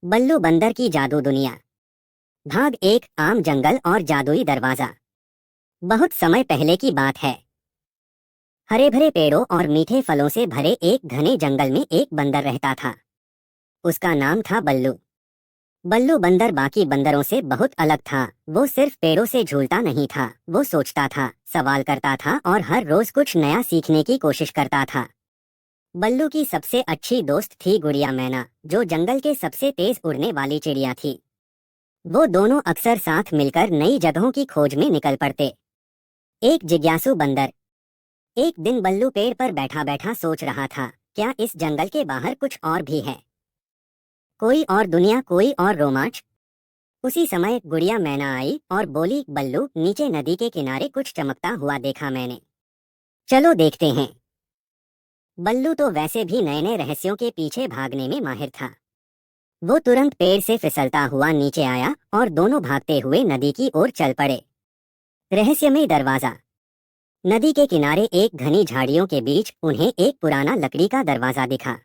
बल्लू बंदर की जादू दुनिया। भाग एक, आम जंगल और जादुई दरवाजा। बहुत समय पहले की बात है। हरे भरे पेड़ों और मीठे फलों से भरे एक घने जंगल में एक बंदर रहता था। उसका नाम था बल्लू। बल्लू बंदर बाकी बंदरों से बहुत अलग था। वो सिर्फ पेड़ों से झूलता नहीं था, वो सोचता था, सवाल करता था और हर रोज कुछ नया सीखने की कोशिश करता था। बल्लू की सबसे अच्छी दोस्त थी गुड़िया मैना, जो जंगल के सबसे तेज उड़ने वाली चिड़िया थी। वो दोनों अक्सर साथ मिलकर नई जगहों की खोज में निकल पड़ते। एक जिज्ञासु बंदर। एक दिन बल्लू पेड़ पर बैठा बैठा सोच रहा था, क्या इस जंगल के बाहर कुछ और भी है? कोई और दुनिया, कोई और रोमांच? उसी समय गुड़िया मैना आई और बोली, बल्लू, नीचे नदी के किनारे कुछ चमकता हुआ देखा मैंने। चलो देखते हैं। बल्लू तो वैसे भी नए नए रहस्यों के पीछे भागने में माहिर था। वो तुरंत पेड़ से फिसलता हुआ नीचे आया और दोनों भागते हुए नदी की ओर चल पड़े। रहस्यमय दरवाजा। नदी के किनारे एक घनी झाड़ियों के बीच उन्हें एक पुराना लकड़ी का दरवाजा दिखा।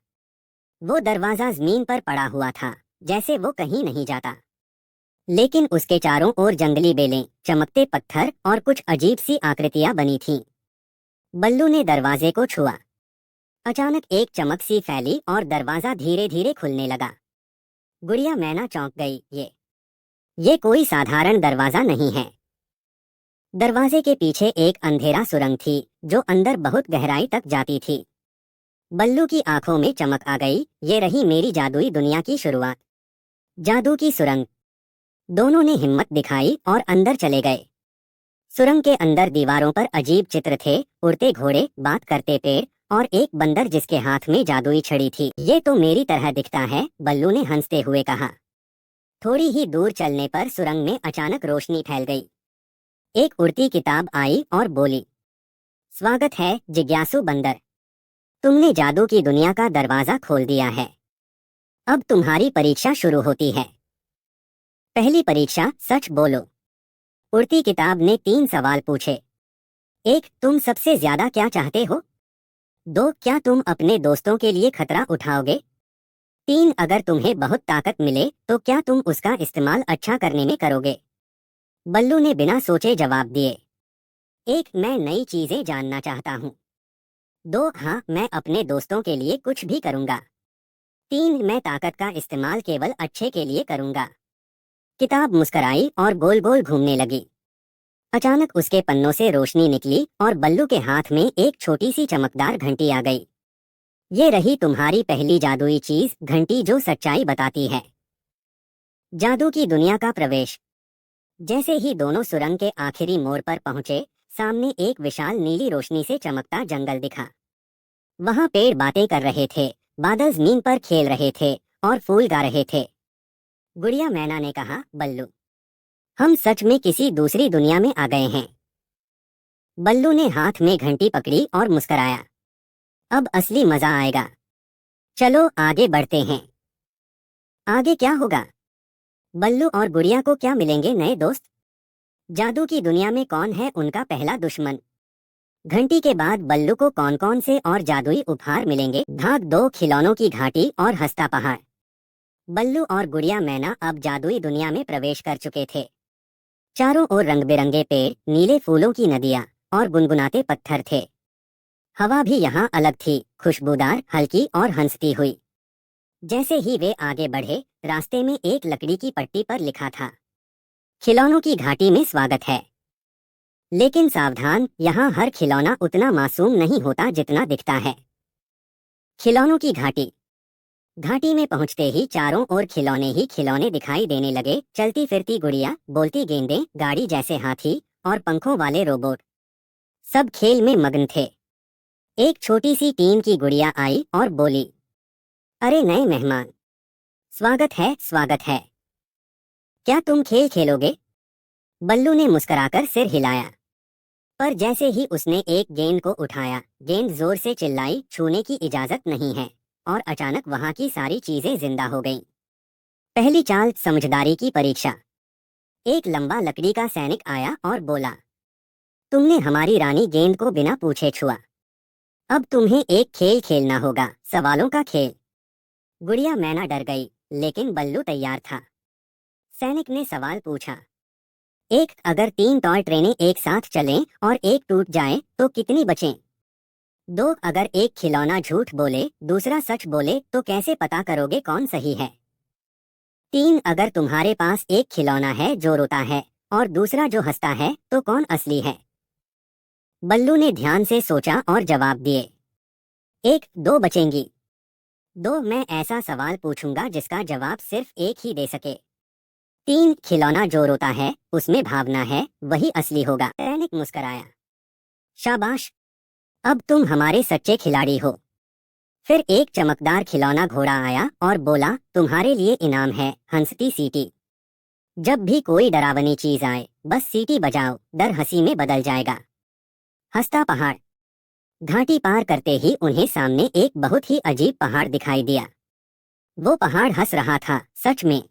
वो दरवाजा जमीन पर पड़ा हुआ था, जैसे वो कहीं नहीं जाता। लेकिन उसके चारों ओर जंगली बेलें, चमकते पत्थर और कुछ अजीब सी आकृतियां बनी थीं। बल्लू ने दरवाजे को छुआ। अचानक एक चमक सी फैली और दरवाजा धीरे धीरे खुलने लगा। गुड़िया मैना चौंक गई। ये कोई साधारण दरवाजा नहीं है। दरवाजे के पीछे एक अंधेरा सुरंग थी, जो अंदर बहुत गहराई तक जाती थी। बल्लू की आंखों में चमक आ गई। ये रही मेरी जादुई दुनिया की शुरुआत। जादू की सुरंग। दोनों ने हिम्मत दिखाई और अंदर चले गए। सुरंग के अंदर दीवारों पर अजीब चित्र थे, उड़ते घोड़े, बात करते पेड़ और एक बंदर जिसके हाथ में जादुई छड़ी थी। ये तो मेरी तरह दिखता है, बल्लू ने हंसते हुए कहा। थोड़ी ही दूर चलने पर सुरंग में अचानक रोशनी फैल गई। एक उड़ती किताब आई और बोली, स्वागत है जिज्ञासु बंदर, तुमने जादू की दुनिया का दरवाजा खोल दिया है। अब तुम्हारी परीक्षा शुरू होती है। पहली परीक्षा, सच बोलो। उड़ती किताब ने 3 सवाल पूछे। 1, तुम सबसे ज्यादा क्या चाहते हो? 2, क्या तुम अपने दोस्तों के लिए खतरा उठाओगे? 3, अगर तुम्हें बहुत ताकत मिले तो क्या तुम उसका इस्तेमाल अच्छा करने में करोगे? बल्लू ने बिना सोचे जवाब दिए। 1, मैं नई चीजें जानना चाहता हूँ। 2, हाँ, मैं अपने दोस्तों के लिए कुछ भी करूँगा। 3, मैं ताकत का इस्तेमाल केवल अच्छे के लिए करूँगा। किताब मुस्कुराई और गोल गोल घूमने लगी। अचानक उसके पन्नों से रोशनी निकली और बल्लू के हाथ में एक छोटी सी चमकदार घंटी आ गई। ये रही तुम्हारी पहली जादुई चीज, घंटी जो सच्चाई बताती है। जादू की दुनिया का प्रवेश। जैसे ही दोनों सुरंग के आखिरी मोड़ पर पहुंचे, सामने एक विशाल नीली रोशनी से चमकता जंगल दिखा। वहां पेड़ बातें कर रहे थे, बादल जमीन पर खेल रहे थे और फूल गा रहे थे। गुड़िया मैना ने कहा, बल्लू, हम सच में किसी दूसरी दुनिया में आ गए हैं। बल्लू ने हाथ में घंटी पकड़ी और मुस्कुराया। अब असली मजा आएगा। चलो आगे बढ़ते हैं। आगे क्या होगा? बल्लू और गुड़िया को क्या मिलेंगे नए दोस्त? जादू की दुनिया में कौन है उनका पहला दुश्मन? घंटी के बाद बल्लू को कौन कौन से और जादुई उपहार मिलेंगे? भाग 2, खिलौनों की घाटी और हंसता पहाड़। बल्लू और गुड़िया मैना अब जादुई दुनिया में प्रवेश कर चुके थे। चारों ओर रंग बिरंगे पेड़, नीले फूलों की नदियां और गुनगुनाते पत्थर थे। हवा भी यहाँ अलग थी, खुशबूदार, हल्की और हंसती हुई। जैसे ही वे आगे बढ़े, रास्ते में एक लकड़ी की पट्टी पर लिखा था, खिलौनों की घाटी में स्वागत है। लेकिन सावधान, यहाँ हर खिलौना उतना मासूम नहीं होता जितना दिखता है। खिलौनों की घाटी। घाटी में पहुंचते ही चारों ओर खिलौने ही खिलौने दिखाई देने लगे। चलती फिरती गुड़िया, बोलती गेंदें, गाड़ी जैसे हाथी और पंखों वाले रोबोट, सब खेल में मग्न थे। एक छोटी सी टीन की गुड़िया आई और बोली, अरे नए मेहमान, स्वागत है, स्वागत है। क्या तुम खेल खेलोगे? बल्लू ने मुस्कुराकर सिर हिलाया। पर जैसे ही उसने एक गेंद को उठाया, गेंद जोर से चिल्लाई, छूने की इजाजत नहीं है। और अचानक वहां की सारी चीजें जिंदा हो गईं। पहली चाल, समझदारी की परीक्षा। एक लंबा लकड़ी का सैनिक आया और बोला, तुमने हमारी रानी गेंद को बिना पूछे छुआ। अब तुम्हें एक खेल खेलना होगा, सवालों का खेल। गुड़िया मैना डर गई। लेकिन बल्लू तैयार था। सैनिक ने सवाल पूछा, एक, अगर 3 टॉय ट्रेनें एक साथ चलें और एक टूट जाए तो कितनी बचें? 2, अगर एक खिलौना झूठ बोले दूसरा सच बोले तो कैसे पता करोगे कौन सही है? 3, अगर तुम्हारे पास एक खिलौना है जो रोता है और दूसरा जो हंसता है तो कौन असली है? बल्लू ने ध्यान से सोचा और जवाब दिए, 1, 2 बचेंगी। 2, मैं ऐसा सवाल पूछूंगा जिसका जवाब सिर्फ एक ही दे सके। 3, खिलौना जो रोता है उसमें भावना है, वही असली होगा। सैनिक मुस्कराया, शाबाश, अब तुम हमारे सच्चे खिलाड़ी हो। फिर एक चमकदार खिलौना घोड़ा आया और बोला, तुम्हारे लिए इनाम है हंसती सीटी। जब भी कोई डरावनी चीज आए बस सीटी बजाओ, डर हंसी में बदल जाएगा। हंसता पहाड़। घाटी पार करते ही उन्हें सामने एक बहुत ही अजीब पहाड़ दिखाई दिया। वो पहाड़ हंस रहा था, सच में।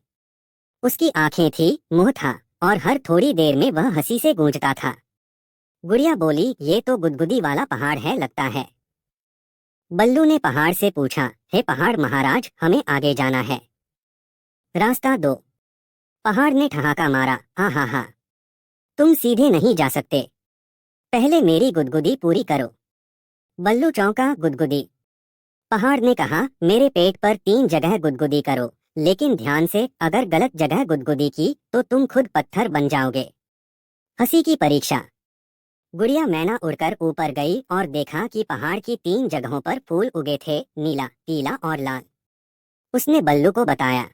उसकी आंखें थी, मुंह था, और हर थोड़ी देर में वह हंसी से गूंजता था। गुड़िया बोली, ये तो गुदगुदी वाला पहाड़ है लगता है। बल्लू ने पहाड़ से पूछा, हे पहाड़ महाराज, हमें आगे जाना है। रास्ता दो। पहाड़ ने ठहाका मारा, हा हा हा, तुम सीधे नहीं जा सकते, पहले मेरी गुदगुदी पूरी करो। बल्लू चौंका, गुदगुदी? पहाड़ ने कहा, मेरे पेट पर 3 जगह गुदगुदी करो, लेकिन ध्यान से, अगर गलत जगह गुदगुदी की तो तुम खुद पत्थर बन जाओगे। हंसी की परीक्षा। गुड़िया मैना उड़कर ऊपर गई और देखा कि पहाड़ की 3 जगहों पर फूल उगे थे, नीला, पीला और लाल। उसने बल्लू को बताया।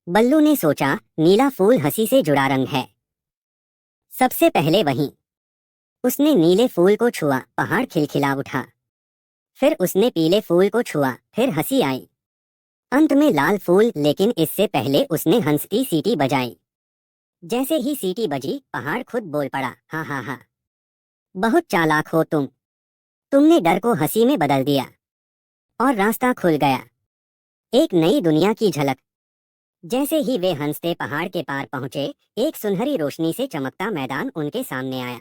बल्लू ने सोचा, नीला फूल हंसी से जुड़ा रंग है, सबसे पहले वहीं। उसने नीले फूल को छुआ, पहाड़ खिलखिला उठा। फिर उसने पीले फूल को छुआ, फिर हंसी आई। अंत में लाल फूल, लेकिन इससे पहले उसने हंस की सीटी बजाई। जैसे ही सीटी बजी, पहाड़ खुद बोल पड़ा, हा हा हा, बहुत चालाक हो तुम। तुमने डर को हंसी में बदल दिया। और रास्ता खुल गया, एक नई दुनिया की झलक। जैसे ही वे हंसते पहाड़ के पार पहुंचे, एक सुनहरी रोशनी से चमकता मैदान उनके सामने आया।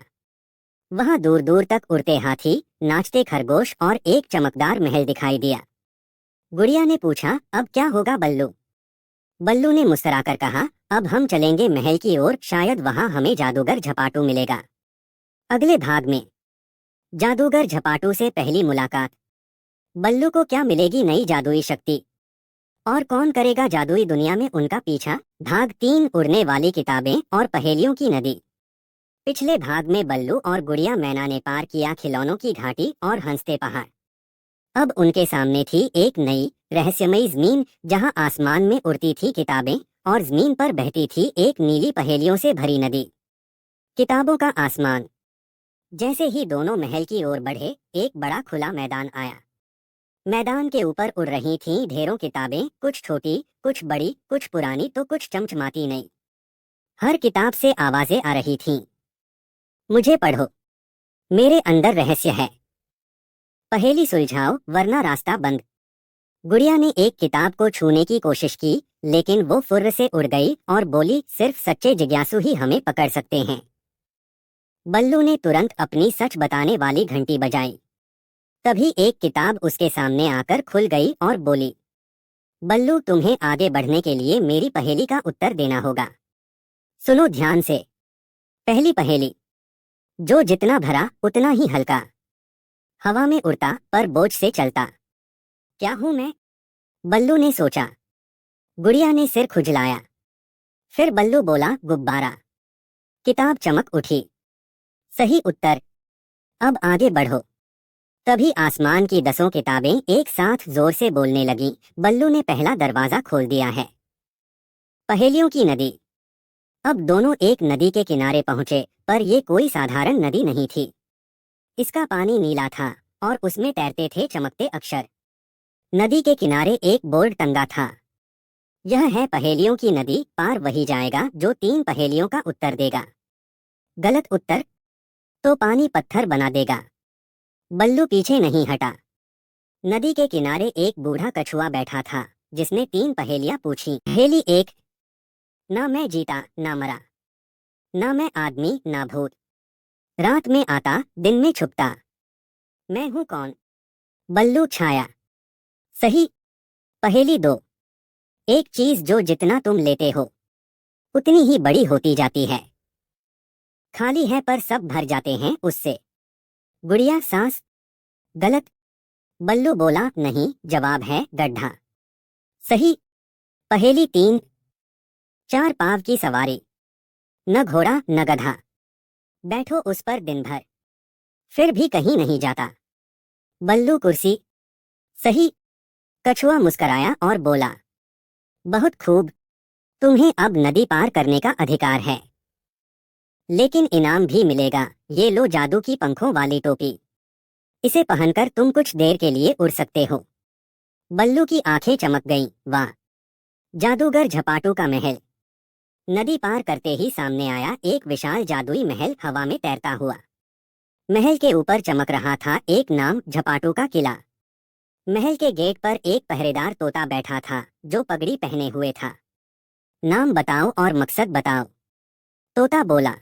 वहां दूर दूर तक उड़ते हाथी, नाचते खरगोश और एक चमकदार महल दिखाई दिया। गुड़िया ने पूछा, अब क्या होगा बल्लू? बल्लू ने मुस्कुराकर कहा, अब हम चलेंगे महल की ओर, शायद वहां हमें जादूगर झपाटू मिलेगा। अगले भाग में, जादूगर झपाटू से पहली मुलाकात। बल्लू को क्या मिलेगी नई जादुई शक्ति? और कौन करेगा जादुई दुनिया में उनका पीछा? भाग 3, उड़ने वाली किताबें और पहेलियों की नदी। पिछले भाग में बल्लू और गुड़िया मैना ने पार किया खिलौनों की घाटी और हंसते पहाड़। अब उनके सामने थी एक नई रहस्यमयी जमीन, जहां आसमान में उड़ती थी किताबें और जमीन पर बहती थी एक नीली पहेलियों से भरी नदी। किताबों का आसमान। जैसे ही दोनों महल की ओर बढ़े, एक बड़ा खुला मैदान आया। मैदान के ऊपर उड़ रही थीं ढेरों किताबें, कुछ छोटी, कुछ बड़ी, कुछ पुरानी तो कुछ चमचमाती नई। हर किताब से आवाजें आ रही थीं, मुझे पढ़ो, मेरे अंदर रहस्य है, पहेली सुलझाओ वरना रास्ता बंद। गुड़िया ने एक किताब को छूने की कोशिश की, लेकिन वो फुर्र से उड़ गई और बोली, सिर्फ सच्चे जिज्ञासु ही हमें पकड़ सकते हैं। बल्लू ने तुरंत अपनी सच बताने वाली घंटी बजाई। तभी एक किताब उसके सामने आकर खुल गई और बोली, बल्लू, तुम्हें आगे बढ़ने के लिए मेरी पहेली का उत्तर देना होगा। सुनो ध्यान से। पहली पहेली, जो जितना भरा उतना ही हल्का, हवा में उड़ता पर बोझ से चलता, क्या हूं मैं? बल्लू ने सोचा। गुड़िया ने सिर खुजलाया। फिर बल्लू बोला, गुब्बारा। किताब चमक उठी। सही उत्तर, अब आगे बढ़ो। तभी आसमान की 10 किताबें एक साथ जोर से बोलने लगीं, बल्लू ने पहला दरवाजा खोल दिया है। पहेलियों की नदी। अब दोनों एक नदी के किनारे पहुंचे, पर यह कोई साधारण नदी नहीं थी। इसका पानी नीला था और उसमें तैरते थे चमकते अक्षर। नदी के किनारे एक बोर्ड टंगा था, यह है पहेलियों की नदी, पार वही जाएगा जो 3 पहेलियों का उत्तर देगा। गलत उत्तर तो पानी पत्थर बना देगा। बल्लू पीछे नहीं हटा। नदी के किनारे एक बूढ़ा कछुआ बैठा था, जिसने 3 पहेलियां पूछी। पहेली 1, ना मैं जीता ना मरा, ना मैं आदमी ना भूत, रात में आता दिन में छुपता, मैं हूं कौन? बल्लू छाया। सही। पहेली 2, एक चीज जो जितना तुम लेते हो उतनी ही बड़ी होती जाती है। खाली है पर सब भर जाते हैं उससे। गुड़िया सांस। गलत। बल्लू बोला नहीं, जवाब है गड्ढा। सही। पहेली 3। 4 पाँव की सवारी, न घोड़ा न गधा, बैठो उस पर दिन भर, फिर भी कहीं नहीं जाता। बल्लू कुर्सी। सही। कछुआ मुस्कराया और बोला, बहुत खूब, तुम्हें अब नदी पार करने का अधिकार है, लेकिन इनाम भी मिलेगा। ये लो जादू की पंखों वाली टोपी, इसे पहनकर तुम कुछ देर के लिए उड़ सकते हो। बल्लू की आंखें चमक गईं। वाह, जादूगर झपाटू का महल। नदी पार करते ही सामने आया एक विशाल जादुई महल, हवा में तैरता हुआ। महल के ऊपर चमक रहा था एक नाम, झपाटू का किला। महल के गेट पर एक पहरेदार तोता बैठा था जो पगड़ी पहने हुए था। नाम बताओ और मकसद बताओ, तोता बोला।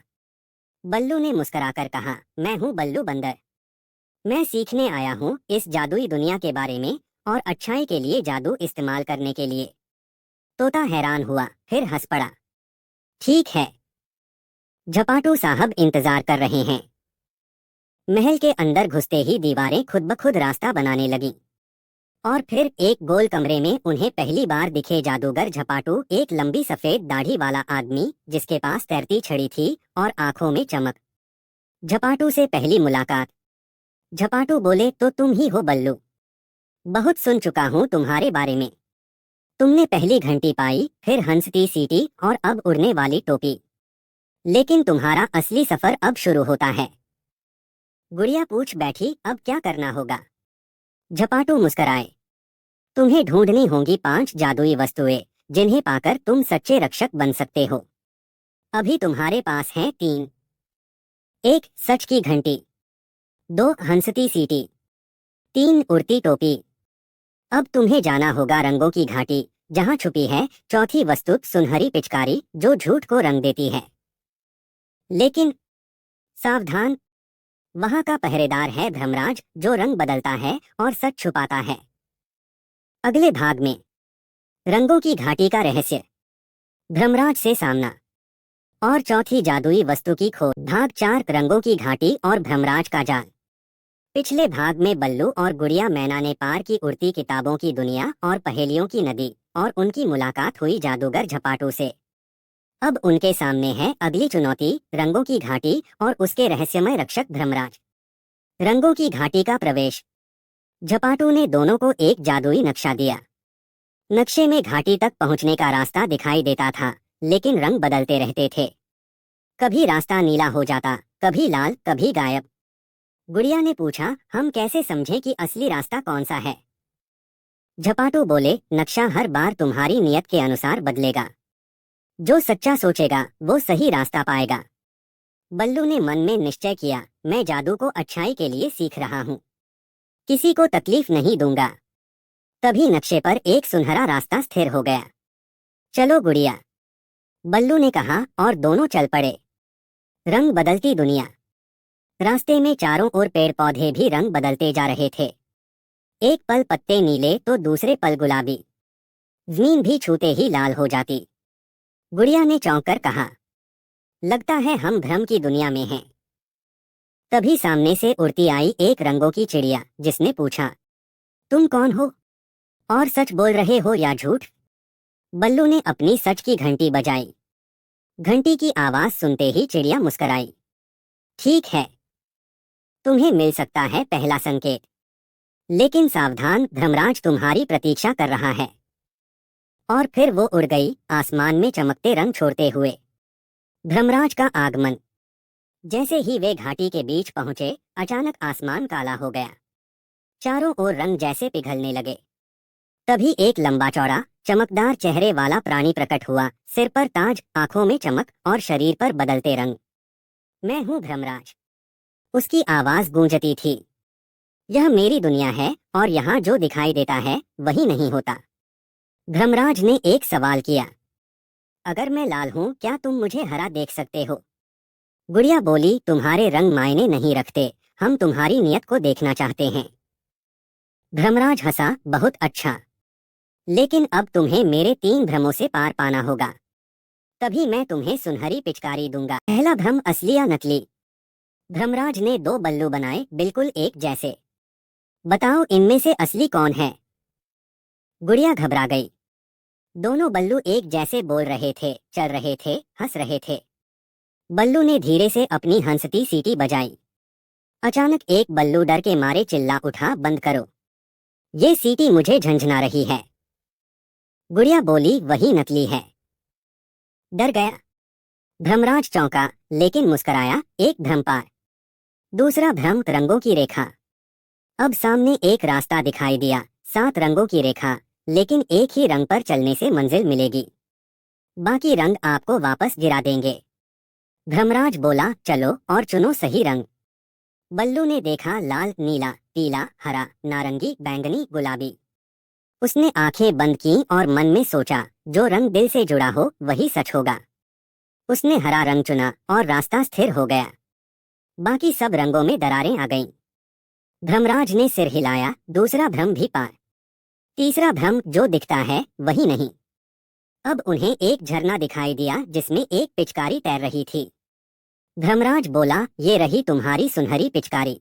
बल्लू ने मुस्कुराकर कहा, मैं हूँ बल्लू बंदर। मैं सीखने आया हूँ इस जादुई दुनिया के बारे में और अच्छाई के लिए जादू इस्तेमाल करने के लिए। तोता हैरान हुआ, फिर हंस पड़ा। ठीक है, झपाटू साहब इंतजार कर रहे हैं। महल के अंदर घुसते ही दीवारें खुद ब खुद रास्ता बनाने लगीं। और फिर एक गोल कमरे में उन्हें पहली बार दिखे जादूगर झपाटू, एक लंबी सफेद दाढ़ी वाला आदमी जिसके पास तैरती छड़ी थी और आंखों में चमक। झपाटू से पहली मुलाकात। झपाटू बोले, तो तुम ही हो बल्लू, बहुत सुन चुका हूँ तुम्हारे बारे में। तुमने पहली घंटी पाई, फिर हंसती सीटी और अब उड़ने वाली टोपी, लेकिन तुम्हारा असली सफर अब शुरू होता है। गुड़िया पूछ बैठी, अब क्या करना होगा? झपाटू मुस्कराए, तुम्हें ढूंढनी होंगी 5 जादुई वस्तुएं जिन्हें पाकर तुम सच्चे रक्षक बन सकते हो। अभी तुम्हारे पास हैं 3। 1 सच की घंटी, 2 हंसती सीटी, 3 उड़ती टोपी। अब तुम्हें जाना होगा रंगों की घाटी, जहां छुपी है चौथी वस्तु, सुनहरी पिचकारी जो झूठ को रंग देती है। लेकिन सावधान, वहां का पहरेदार है भ्रमराज जो रंग बदलता है और सच छुपाता है। अगले भाग में रंगों की घाटी का रहस्य, भ्रमराज से सामना और चौथी जादुई वस्तु की खोज। भाग 4 रंगों की घाटी और भ्रमराज का जाल। पिछले भाग में बल्लू और गुड़िया मैना ने पार की उड़ती किताबों की दुनिया और पहेलियों की नदी, और उनकी मुलाकात हुई जादूगर झपाटू से। अब उनके सामने है अगली चुनौती, रंगों की घाटी और उसके रहस्यमय रक्षक भ्रमराज। रंगों की घाटी का प्रवेश। झपाटू ने दोनों को एक जादुई नक्शा दिया। नक्शे में घाटी तक पहुंचने का रास्ता दिखाई देता था, लेकिन रंग बदलते रहते थे। कभी रास्ता नीला हो जाता, कभी लाल, कभी गायब। गुड़िया ने पूछा, हम कैसे समझें कि असली रास्ता कौन सा है? झपाटू बोले, नक्शा हर बार तुम्हारी नियत के अनुसार बदलेगा। जो सच्चा सोचेगा वो सही रास्ता पाएगा। बल्लू ने मन में निश्चय किया, मैं जादू को अच्छाई के लिए सीख रहा हूँ, किसी को तकलीफ नहीं दूंगा। तभी नक्शे पर एक सुनहरा रास्ता स्थिर हो गया। चलो गुड़िया, बल्लू ने कहा, और दोनों चल पड़े। रंग बदलती दुनिया। रास्ते में चारों ओर पेड़ पौधे भी रंग बदलते जा रहे थे। एक पल पत्ते नीले तो दूसरे पल गुलाबी, जमीन भी छूते ही लाल हो जाती। गुड़िया ने चौंक कर कहा, लगता है हम भ्रम की दुनिया में हैं। तभी सामने से उड़ती आई एक रंगों की चिड़िया, जिसने पूछा, तुम कौन हो और सच बोल रहे हो या झूठ? बल्लू ने अपनी सच की घंटी बजाई। घंटी की आवाज सुनते ही चिड़िया मुस्कुराई। ठीक है, तुम्हें मिल सकता है पहला संकेत, लेकिन सावधान, भ्रमराज तुम्हारी प्रतीक्षा कर रहा है। और फिर वो उड़ गई, आसमान में चमकते रंग छोड़ते हुए। भ्रमराज का आगमन। जैसे ही वे घाटी के बीच पहुंचे, अचानक आसमान काला हो गया। चारों ओर रंग जैसे पिघलने लगे। तभी एक लंबा चौड़ा चमकदार चेहरे वाला प्राणी प्रकट हुआ, सिर पर ताज, आंखों में चमक और शरीर पर बदलते रंग। मैं हूँ भ्रमराज, उसकी आवाज गूंजती थी। यह मेरी दुनिया है और यहाँ जो दिखाई देता है वही नहीं होता। भ्रमराज ने एक सवाल किया, अगर मैं लाल हूँ क्या तुम मुझे हरा देख सकते हो? गुड़िया बोली, तुम्हारे रंग मायने नहीं रखते, हम तुम्हारी नियत को देखना चाहते हैं। भ्रमराज हंसा, बहुत अच्छा, लेकिन अब तुम्हें मेरे 3 भ्रमों से पार पाना होगा, तभी मैं तुम्हें सुनहरी पिचकारी दूंगा। पहला भ्रम, असली या नकली। धर्मराज ने 2 बल्लू बनाए, बिल्कुल एक जैसे। बताओ इनमें से असली कौन है? गुड़िया घबरा गई। दोनों बल्लू एक जैसे बोल रहे थे, चल रहे थे, हंस रहे थे। बल्लू ने धीरे से अपनी हंसती सीटी बजाई। अचानक एक बल्लू डर के मारे चिल्ला उठा, बंद करो, ये सीटी मुझे झंझना रही है। गुड़िया बोली, वही नकली है। डर गया। धर्मराज चौंका, लेकिन मुस्कराया। एक भ्रम पार। दूसरा भ्रम, रंगों की रेखा। अब सामने एक रास्ता दिखाई दिया, 7 रंगों की रेखा, लेकिन एक ही रंग पर चलने से मंजिल मिलेगी, बाकी रंग आपको वापस गिरा देंगे। धर्मराज बोला, चलो और चुनो सही रंग। बल्लू ने देखा, लाल, नीला, पीला, हरा, नारंगी, बैंगनी, गुलाबी। उसने आंखें बंद की और मन में सोचा, जो रंग दिल से जुड़ा हो वही सच होगा। उसने हरा रंग चुना और रास्ता स्थिर हो गया। बाकी सब रंगों में दरारें आ गईं। धर्मराज ने सिर हिलाया, दूसरा भ्रम भी पार। तीसरा भ्रम, जो दिखता है वही नहीं। अब उन्हें एक झरना दिखाई दिया जिसमें एक पिचकारी तैर रही थी। धर्मराज बोला, ये रही तुम्हारी सुनहरी पिचकारी,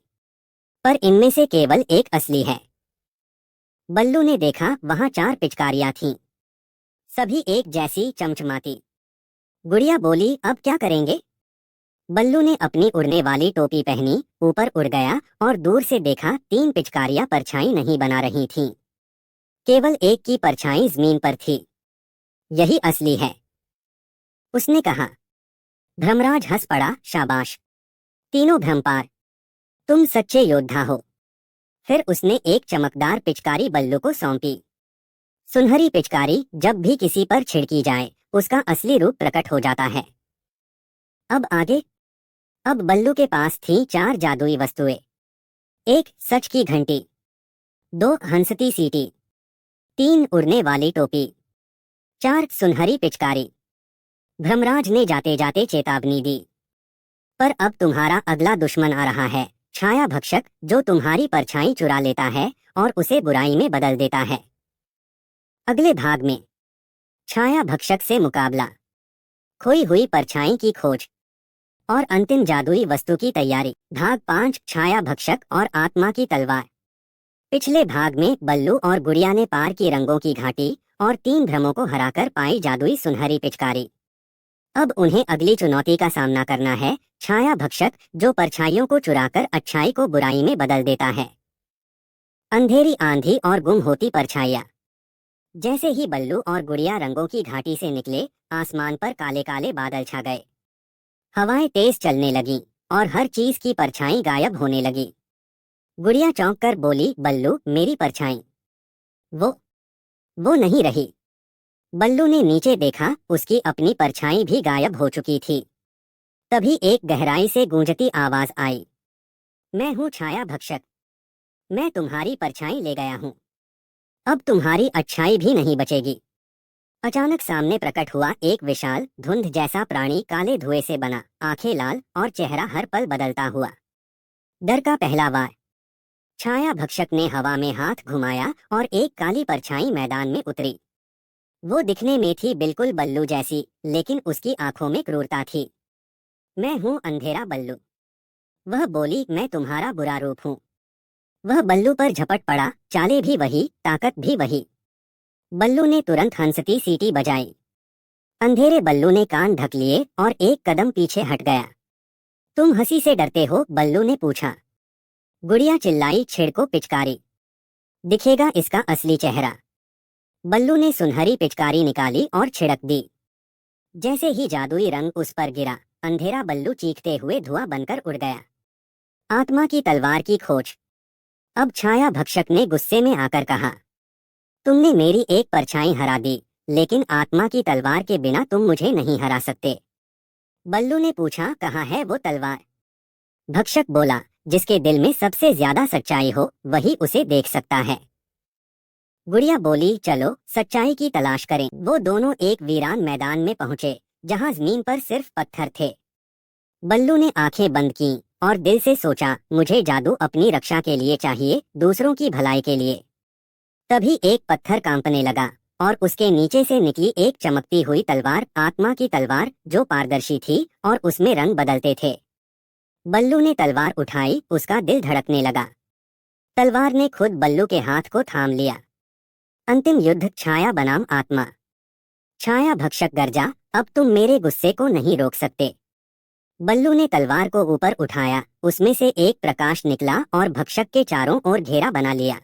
पर इनमें से केवल एक असली है। बल्लू ने देखा, वहां 4 पिचकारियां थीं, सभी एक जैसी, चमचमाती। गुड़िया बोली, अब क्या करेंगे? बल्लू ने अपनी उड़ने वाली टोपी पहनी, ऊपर उड़ गया और दूर से देखा, 3 पिचकारियां परछाई नहीं बना रही थीं, केवल एक की परछाई जमीन पर थी। यही असली है, उसने कहा। धर्मराज हंस पड़ा, शाबाश, तीनों भ्रम पार, तुम सच्चे योद्धा हो। फिर उसने एक चमकदार पिचकारी बल्लू को सौंपी। सुनहरी पिचकारी जब भी किसी पर छिड़की जाए, उसका असली रूप प्रकट हो जाता है। अब आगे। अब बल्लू के पास थी 4 जादुई वस्तुएं। 1 सच की घंटी, 2 हंसती सीटी, 3 उड़ने वाली टोपी, 4 सुनहरी पिचकारी। धर्मराज ने जाते जाते चेतावनी दी, पर अब तुम्हारा अगला दुश्मन आ रहा है, छाया भक्षक, जो तुम्हारी परछाई चुरा लेता है और उसे बुराई में बदल देता है। अगले भाग में छाया भक्षक से मुकाबला, खोई हुई परछाई की खोज और अंतिम जादुई वस्तु की तैयारी। भाग 5, छाया भक्षक और आत्मा की तलवार। पिछले भाग में बल्लू और गुड़िया ने पार की रंगों की घाटी और 3 भ्रमों को हराकर पाई जादुई सुनहरी पिचकारी। अब उन्हें अगली चुनौती का सामना करना है, छाया भक्षक, जो परछाइयों को चुराकर अच्छाई को बुराई में बदल देता है। अंधेरी आंधी और गुम होती परछाइयां। जैसे ही बल्लू और गुड़िया रंगों की घाटी से निकले, आसमान पर काले काले बादल छा गए। हवाएं तेज चलने लगीं और हर चीज की परछाई गायब होने लगी। गुड़िया चौंक कर बोली, बल्लू, मेरी परछाई। वो नहीं रही। बल्लू ने नीचे देखा, उसकी अपनी परछाई भी गायब हो चुकी थी। तभी एक गहराई से गूंजती आवाज आई, मैं हूँ छाया भक्षक, मैं तुम्हारी परछाई ले गया हूँ, अब तुम्हारी अच्छाई भी नहीं बचेगी। अचानक सामने प्रकट हुआ एक विशाल धुंध जैसा प्राणी, काले धुएं से बना, आंखें लाल और चेहरा हर पल बदलता हुआ। डर का पहला वार। छाया भक्षक ने हवा में हाथ घुमाया और एक काली परछाई मैदान में उतरी। वो दिखने में थी बिल्कुल बल्लू जैसी, लेकिन उसकी आंखों में क्रूरता थी। मैं हूँ अंधेरा बल्लू, वह बोली, मैं तुम्हारा बुरा रूप हूँ। वह बल्लू पर झपट पड़ा, चालें भी वही, ताकत भी वही। बल्लू ने तुरंत हंसती सीटी बजाई। अंधेरे बल्लू ने कान ढक लिए और एक कदम पीछे हट गया। तुम हंसी से डरते हो? बल्लू ने पूछा। गुड़िया चिल्लाई, छिड़को पिचकारी, दिखेगा इसका असली चेहरा। बल्लू ने सुनहरी पिचकारी निकाली और छिड़क दी। जैसे ही जादुई रंग उस पर गिरा, अंधेरा बल्लू चीखते हुए धुआं बनकर उड़ गया। आत्मा की तलवार की खोज। अब छाया भक्षक ने गुस्से में आकर कहा, तुमने मेरी एक परछाई हरा दी, लेकिन आत्मा की तलवार के बिना तुम मुझे नहीं हरा सकते। बल्लू ने पूछा, कहाँ है वो तलवार? भक्षक बोला, जिसके दिल में सबसे ज्यादा सच्चाई हो वही उसे देख सकता है। गुड़िया बोली, चलो सच्चाई की तलाश करें। वो दोनों एक वीरान मैदान में पहुंचे, जहां जमीन पर सिर्फ पत्थर थे। बल्लू ने आंखें बंद की और दिल से सोचा, मुझे जादू अपनी रक्षा के लिए चाहिए, दूसरों की भलाई के लिए। तभी एक पत्थर कांपने लगा और उसके नीचे से निकली एक चमकती हुई तलवार, आत्मा की तलवार, जो पारदर्शी थी और उसमें रंग बदलते थे। बल्लू ने तलवार उठाई, उसका दिल धड़कने लगा। तलवार ने खुद बल्लू के हाथ को थाम लिया। अंतिम युद्ध, छाया बनाम आत्मा। छाया भक्षक गर्जा, अब तुम मेरे गुस्से को नहीं रोक सकते। बल्लू ने तलवार को ऊपर उठाया, उसमें से एक प्रकाश निकला और भक्षक के चारों ओर घेरा बना लिया।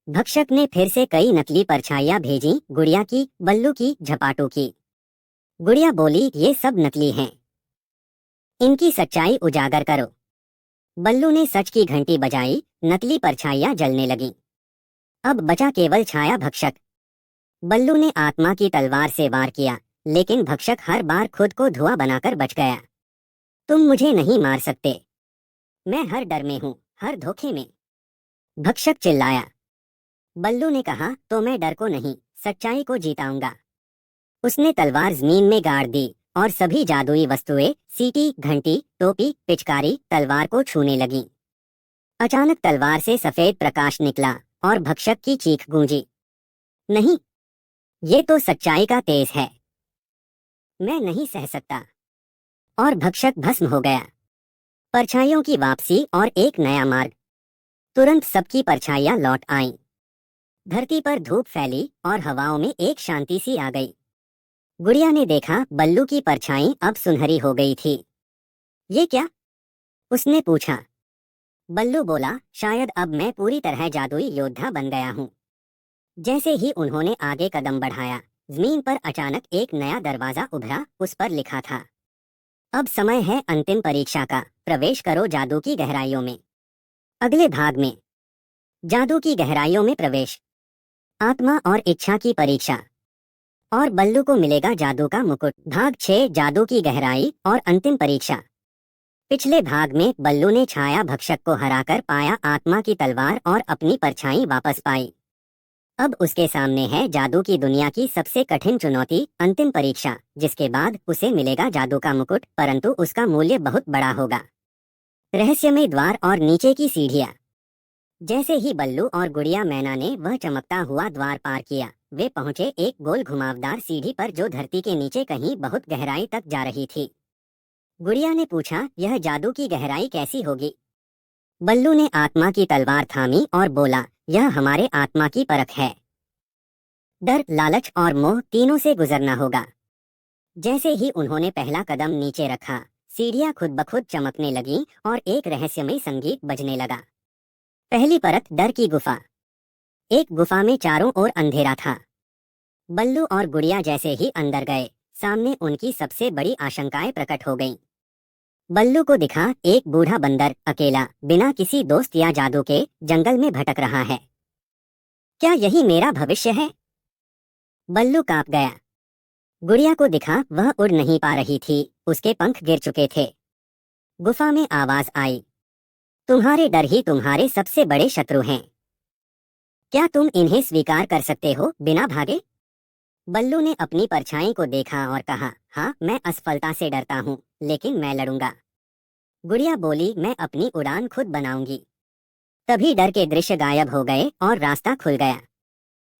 भक्षक ने फिर से कई नकली परछाइयां भेजी, गुड़िया की, बल्लू की, झपाटू की। गुड़िया बोली, ये सब नकली हैं, इनकी सच्चाई उजागर करो। बल्लू ने सच की घंटी बजाई, नकली परछाइयां जलने लगीं। अब बचा केवल छाया भक्षक। बल्लू ने आत्मा की तलवार से वार किया, लेकिन भक्षक हर बार खुद को धुआं बनाकर बच गया। तुम मुझे नहीं मार सकते, मैं हर डर में हूं, हर धोखे में, भक्षक चिल्लाया। बल्लू ने कहा, तो मैं डर को नहीं, सच्चाई को जीताऊंगा। उसने तलवार जमीन में गाड़ दी और सभी जादुई वस्तुएं, सीटी, घंटी, टोपी, पिचकारी, तलवार को छूने लगीं। अचानक तलवार से सफेद प्रकाश निकला और भक्षक की चीख गूंजी, नहीं, ये तो सच्चाई का तेज है, मैं नहीं सह सकता। और भक्षक भस्म हो गया। परछाइयों की वापसी और एक नया मार्ग। तुरंत सबकी परछाइयां लौट आईं। धरती पर धूप फैली और हवाओं में एक शांति सी आ गई। गुड़िया ने देखा, बल्लू की परछाई अब सुनहरी हो गई थी। ये क्या? उसने पूछा। बल्लू बोला, शायद अब मैं पूरी तरह जादुई योद्धा बन गया हूँ। जैसे ही उन्होंने आगे कदम बढ़ाया, जमीन पर अचानक एक नया दरवाजा उभरा, उस पर लिखा था, अब समय है अंतिम परीक्षा का, प्रवेश करो जादू की गहराइयों में। अगले भाग में, जादू की गहराइयों में प्रवेश, आत्मा और इच्छा की परीक्षा, और बल्लू को मिलेगा जादू का मुकुट। भाग 6, जादू की गहराई और अंतिम परीक्षा। पिछले भाग में बल्लू ने छाया भक्षक को हराकर पाया आत्मा की तलवार और अपनी परछाई वापस पाई। अब उसके सामने है जादू की दुनिया की सबसे कठिन चुनौती, अंतिम परीक्षा, जिसके बाद उसे मिलेगा जादू का मुकुट, परंतु उसका मूल्य बहुत बड़ा होगा। रहस्यमय द्वार और नीचे की सीढ़ियां। जैसे ही बल्लू और गुड़िया मैना ने वह चमकता हुआ द्वार पार किया, वे पहुंचे एक गोल घुमावदार सीढ़ी पर जो धरती के नीचे कहीं बहुत गहराई तक जा रही थी। गुड़िया ने पूछा, यह जादू की गहराई कैसी होगी? बल्लू ने आत्मा की तलवार थामी और बोला, यह हमारे आत्मा की परख है। डर, लालच और मोह तीनों से गुजरना होगा। जैसे ही उन्होंने पहला कदम नीचे रखा, सीढ़ियां खुद ब खुद चमकने लगीं और एक रहस्यमय संगीत बजने लगा। पहली परत, डर की गुफा। एक गुफा में चारों ओर अंधेरा था। बल्लू और गुड़िया जैसे ही अंदर गए, सामने उनकी सबसे बड़ी आशंकाएं प्रकट हो गईं। बल्लू को दिखा एक बूढ़ा बंदर, अकेला, बिना किसी दोस्त या जादू के, जंगल में भटक रहा है। क्या यही मेरा भविष्य है? बल्लू कांप गया। गुड़िया को दिखा वह उड़ नहीं पा रही थी, उसके पंख गिर चुके थे। गुफा में आवाज आई, तुम्हारे डर ही तुम्हारे सबसे बड़े शत्रु हैं। क्या तुम इन्हें स्वीकार कर सकते हो बिना भागे? बल्लू ने अपनी परछाई को देखा और कहा, हाँ, मैं असफलता से डरता हूँ, लेकिन मैं लड़ूंगा। गुड़िया बोली, मैं अपनी उड़ान खुद बनाऊंगी। तभी डर के दृश्य गायब हो गए और रास्ता खुल गया।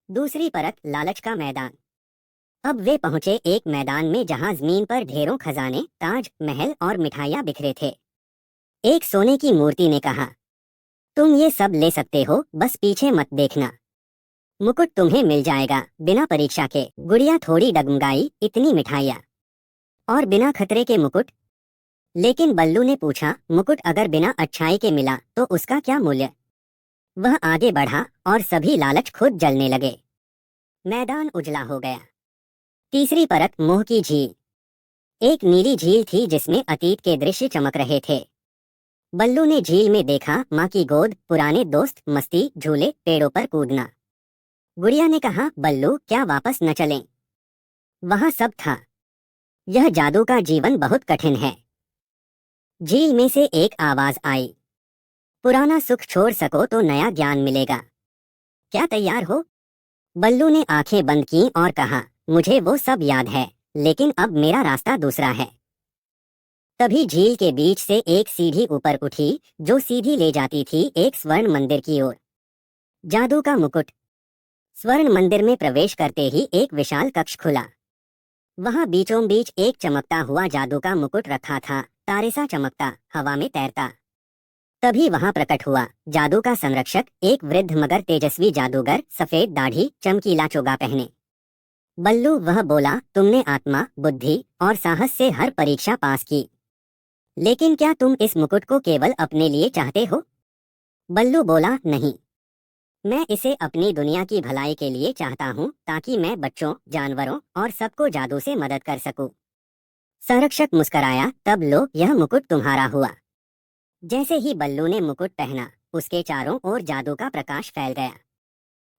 दूसरी परत, लालच का मैदान। अब वे पहुंचे एक मैदान में जहां जमीन पर ढेरों खजाने, ताज, महल और मिठाइयां बिखरे थे। एक सोने की मूर्ति ने कहा, तुम ये सब ले सकते हो, बस पीछे मत देखना। मुकुट तुम्हें मिल जाएगा बिना परीक्षा के। गुड़िया थोड़ी डगमगाई, इतनी मिठाइयाँ और बिना खतरे के मुकुट? लेकिन बल्लू ने पूछा, मुकुट अगर बिना अच्छाई के मिला तो उसका क्या मूल्य? वह आगे बढ़ा और सभी लालच खुद जलने लगे। मैदान उजला हो गया। तीसरी परत, मोह की झील। एक नीली झील थी जिसमें अतीत के दृश्य चमक रहे थे। बल्लू ने झील में देखा माँ की गोद, पुराने दोस्त, मस्ती, झूले, पेड़ों पर कूदना। गुड़िया ने कहा, बल्लू, क्या वापस न चलें? वहां सब था। यह जादू का जीवन बहुत कठिन है। झील में से एक आवाज आई, पुराना सुख छोड़ सको तो नया ज्ञान मिलेगा। क्या तैयार हो? बल्लू ने आंखें बंद की और कहा, मुझे वो सब याद है, लेकिन अब मेरा रास्ता दूसरा है। तभी झील के बीच से एक सीढ़ी ऊपर उठी जो सीधी ले जाती थी एक स्वर्ण मंदिर की ओर। जादू का मुकुट। स्वर्ण मंदिर में प्रवेश करते ही एक विशाल कक्ष खुला। वहां बीचों बीच एक चमकता हुआ जादू का मुकुट रखा था, तारे सा चमकता, हवा में तैरता। तभी वहां प्रकट हुआ जादू का संरक्षक, एक वृद्ध मगर तेजस्वी जादूगर, सफेद दाढ़ी, चमकीला चोगा पहने। बल्लू, वह बोला, तुमने आत्मा, बुद्धि और साहस से हर परीक्षा पास की, लेकिन क्या तुम इस मुकुट को केवल अपने लिए चाहते हो? बल्लू बोला, नहीं, मैं इसे अपनी दुनिया की भलाई के लिए चाहता हूँ, ताकि मैं बच्चों, जानवरों और सबको जादू से मदद कर सकूं। संरक्षक मुस्कराया, तब लो, यह मुकुट तुम्हारा हुआ। जैसे ही बल्लू ने मुकुट पहना, उसके चारों ओर जादू का प्रकाश फैल गया।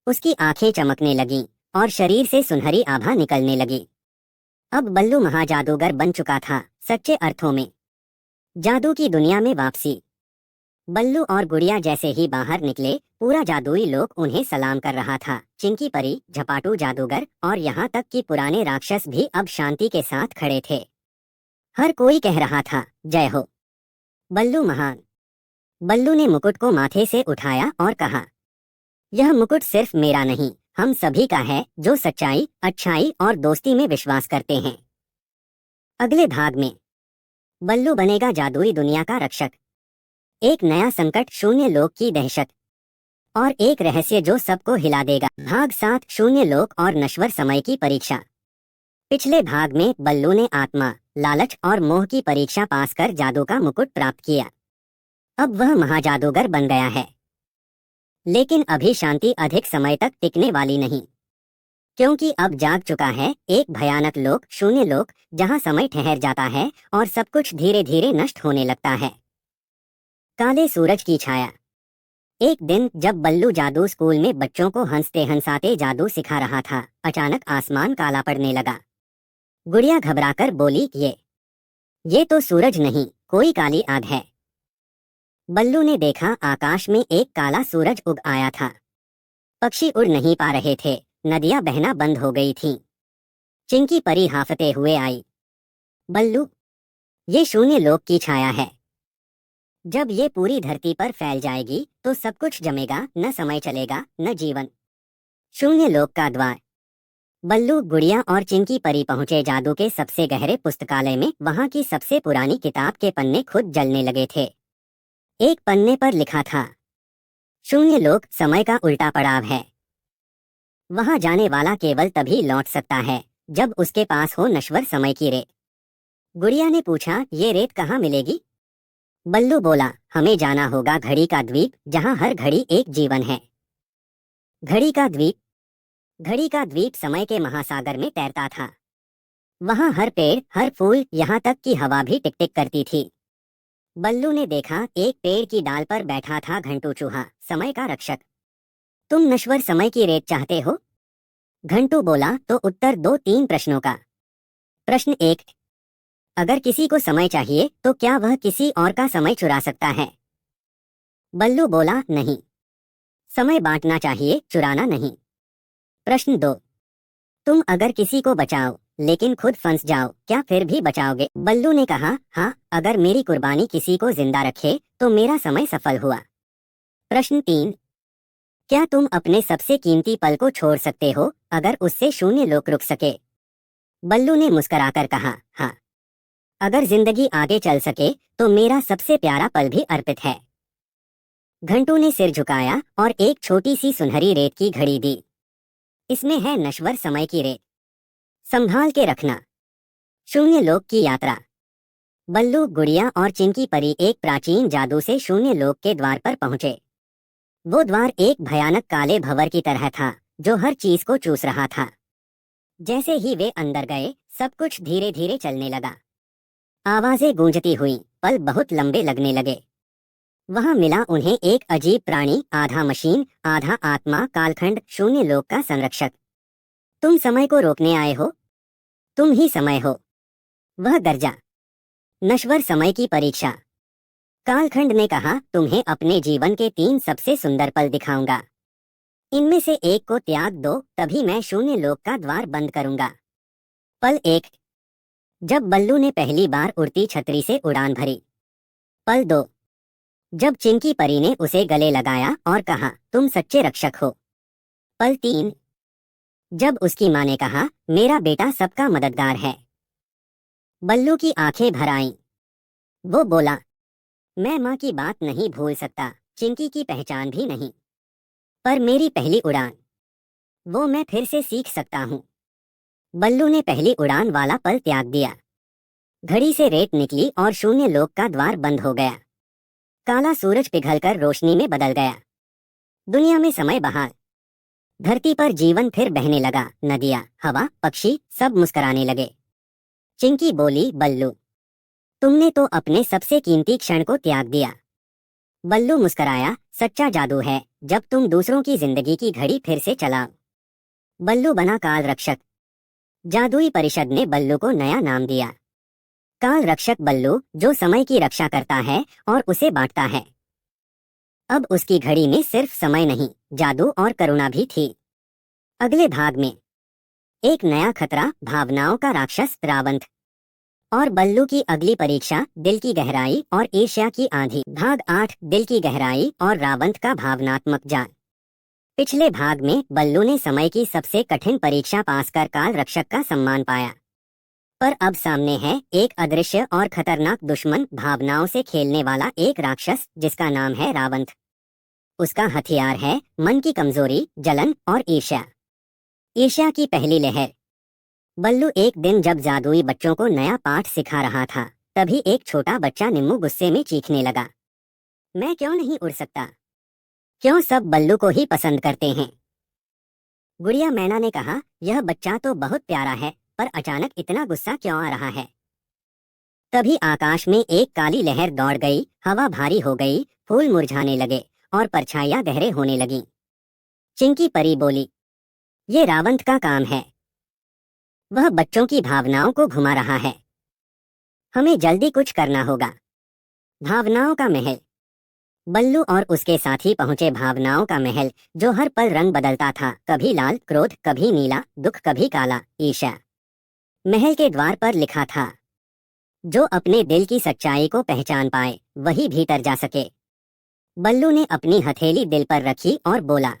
उसकी आंखें चमकने लगीं और शरीर से सुनहरी आभा निकलने लगी। अब बल्लू महाजादूगर बन चुका था, सच्चे अर्थों में। जादू की दुनिया में वापसी। बल्लू और गुड़िया जैसे ही बाहर निकले, पूरा जादुई लोक उन्हें सलाम कर रहा था। चिंकी परी, झपाटू जादूगर और यहाँ तक कि पुराने राक्षस भी अब शांति के साथ खड़े थे। हर कोई कह रहा था, जय हो बल्लू महान। बल्लू ने मुकुट को माथे से उठाया और कहा, यह मुकुट सिर्फ मेरा नहीं, हम सभी का है जो सच्चाई, अच्छाई और दोस्ती में विश्वास करते हैं। अगले भाग में बल्लू बनेगा जादुई दुनिया का रक्षक। एक नया संकट, शून्य लोक की दहशत और एक रहस्य जो सबको हिला देगा। भाग 7, शून्य लोक और नश्वर समय की परीक्षा। पिछले भाग में बल्लू ने आत्मा, लालच और मोह की परीक्षा पास कर जादू का मुकुट प्राप्त किया। अब वह महाजादूगर बन गया है। लेकिन अभी शांति अधिक समय तक टिकने वाली नहीं, क्योंकि अब जाग चुका है एक भयानक लोक, शून्य लोक, जहां समय ठहर जाता है और सब कुछ धीरे धीरे नष्ट होने लगता है। काले सूरज की छाया। एक दिन जब बल्लू जादू स्कूल में बच्चों को हंसते हंसाते जादू सिखा रहा था, अचानक आसमान काला पड़ने लगा। गुड़िया घबराकर बोली, ये तो सूरज नहीं, कोई काली आग है। बल्लू ने देखा, आकाश में एक काला सूरज उग आया था। पक्षी उड़ नहीं पा रहे थे, नदियां बहना बंद हो गई थीं। चिंकी परी हाफते हुए आई, बल्लू, ये शून्य लोक की छाया है। जब ये पूरी धरती पर फैल जाएगी तो सब कुछ जमेगा, न समय चलेगा, न जीवन। शून्य लोक का द्वार। बल्लू, गुड़िया और चिंकी परी पहुंचे जादू के सबसे गहरे पुस्तकालय में। वहां की सबसे पुरानी किताब के पन्ने खुद जलने लगे थे। एक पन्ने पर लिखा था, शून्य लोक समय का उल्टा पड़ाव है। वहां जाने वाला केवल तभी लौट सकता है जब उसके पास हो नश्वर समय की रेत। गुड़िया ने पूछा, ये रेत कहाँ मिलेगी? बल्लू बोला, हमें जाना होगा घड़ी का द्वीप, जहां हर घड़ी एक जीवन है। घड़ी का द्वीप। घड़ी का द्वीप समय के महासागर में तैरता था। वहां हर पेड़, हर फूल, यहाँ तक कि हवा भी टिक टिक करती थी। बल्लू ने देखा, एक पेड़ की डाल पर बैठा था घंटू चूहा, समय का रक्षक। तुम नश्वर समय की रेत चाहते हो? घंटू बोला, तो उत्तर दो 3 प्रश्नों का। प्रश्न 1, अगर किसी को समय चाहिए तो क्या वह किसी और का समय चुरा सकता है? बल्लू बोला, नहीं, समय बांटना चाहिए, चुराना नहीं। प्रश्न 2, तुम अगर किसी को बचाओ लेकिन खुद फंस जाओ, क्या फिर भी बचाओगे? बल्लू ने कहा, हाँ, अगर मेरी कुर्बानी किसी को जिंदा रखे तो मेरा समय सफल हुआ। प्रश्न 3, क्या तुम अपने सबसे कीमती पल को छोड़ सकते हो अगर उससे शून्य लोक रुक सके? बल्लू ने मुस्कुराकर कहा, हाँ, अगर जिंदगी आगे चल सके तो मेरा सबसे प्यारा पल भी अर्पित है। घंटू ने सिर झुकाया और एक छोटी सी सुनहरी रेत की घड़ी दी। इसमें है नश्वर समय की रेत, संभाल के रखना। शून्य लोक की यात्रा। बल्लू, गुड़िया और चिंकी परी एक प्राचीन जादू से शून्य लोक के द्वार पर पहुंचे। वो द्वार एक भयानक काले भंवर की तरह था जो हर चीज को चूस रहा था। जैसे ही वे अंदर गए, सब कुछ धीरे धीरे चलने लगा। आवाजें गूंजती हुई, पल बहुत लंबे लगने लगे। वहां मिला उन्हें एक अजीब प्राणी, आधा मशीन आधा आत्मा, कालखंड, शून्य लोक का संरक्षक। तुम समय को रोकने आए हो? तुम ही समय हो, वह गर्जा। नश्वर समय की परीक्षा। कालखंड ने कहा, तुम्हें अपने जीवन के 3 सबसे सुंदर पल दिखाऊंगा। इनमें से एक को त्याग दो, तभी मैं शून्य लोक का द्वार बंद करूंगा। पल 1, जब बल्लू ने पहली बार उड़ती छतरी से उड़ान भरी। पल 2, जब चिंकी परी ने उसे गले लगाया और कहा, तुम सच्चे रक्षक हो। पल 3, जब उसकी माँ ने कहा, मेरा बेटा सबका मददगार है, बल्लू की आंखें भर आईं। वो बोला, मैं माँ की बात नहीं भूल सकता, चिंकी की पहचान भी नहीं, पर मेरी पहली उड़ान, वो मैं फिर से सीख सकता हूँ। बल्लू ने पहली उड़ान वाला पल त्याग दिया। घड़ी से रेत निकली और शून्य लोक का द्वार बंद हो गया। काला सूरज पिघलकर रोशनी में बदल गया। दुनिया में समय बहाल। धरती पर जीवन फिर बहने लगा। नदियाँ, हवा, पक्षी सब मुस्कुराने लगे। चिंकी बोली, बल्लू, तुमने तो अपने सबसे कीमती क्षण को त्याग दिया। बल्लू मुस्कुराया, सच्चा जादू है जब तुम दूसरों की जिंदगी की घड़ी फिर से चलाओ। बल्लू बना काल रक्षक। जादुई परिषद ने बल्लू को नया नाम दिया, काल रक्षक बल्लू, जो समय की रक्षा करता है और उसे बांटता है। अब उसकी घड़ी में सिर्फ समय नहीं, जादू और करुणा भी थी। अगले भाग में एक नया खतरा, भावनाओं का राक्षस रावंत और बल्लू की अगली परीक्षा, दिल की गहराई और ईर्ष्या की आंधी। भाग 8, दिल की गहराई और रावंत का भावनात्मक जाल। पिछले भाग में बल्लू ने समय की सबसे कठिन परीक्षा पास कर काल रक्षक का सम्मान पाया, पर अब सामने है एक अदृश्य और खतरनाक दुश्मन, भावनाओं से खेलने वाला एक राक्षस जिसका नाम है रावंत। उसका हथियार है मन की कमजोरी, जलन और ईर्ष्या। ईर्ष्या की पहली लहर। बल्लू एक दिन जब जादुई बच्चों को नया पाठ सिखा रहा था, तभी एक छोटा बच्चा निम्मू गुस्से में चीखने लगा, मैं क्यों नहीं उड़ सकता? क्यों सब बल्लू को ही पसंद करते हैं? गुड़िया मैना ने कहा, यह बच्चा तो बहुत प्यारा है, पर अचानक इतना गुस्सा क्यों आ रहा है? तभी आकाश में एक काली लहर दौड़ गई, हवा भारी हो गई, फूल मुरझाने लगे और परछाइयां गहरे होने लगीं। चिंकी परी बोली, ये रावंत का काम है, वह बच्चों की भावनाओं को घुमा रहा है। हमें जल्दी कुछ करना होगा। भावनाओं का महल। बल्लू और उसके साथी पहुंचे भावनाओं का महल, जो हर पल रंग बदलता था, कभी लाल, क्रोध, कभी नीला, दुख, कभी काला, ईर्ष्या। महल के द्वार पर लिखा था, जो अपने दिल की सच्चाई को पहचान पाए वही भीतर जा सके। बल्लू ने अपनी हथेली दिल पर रखी और बोला,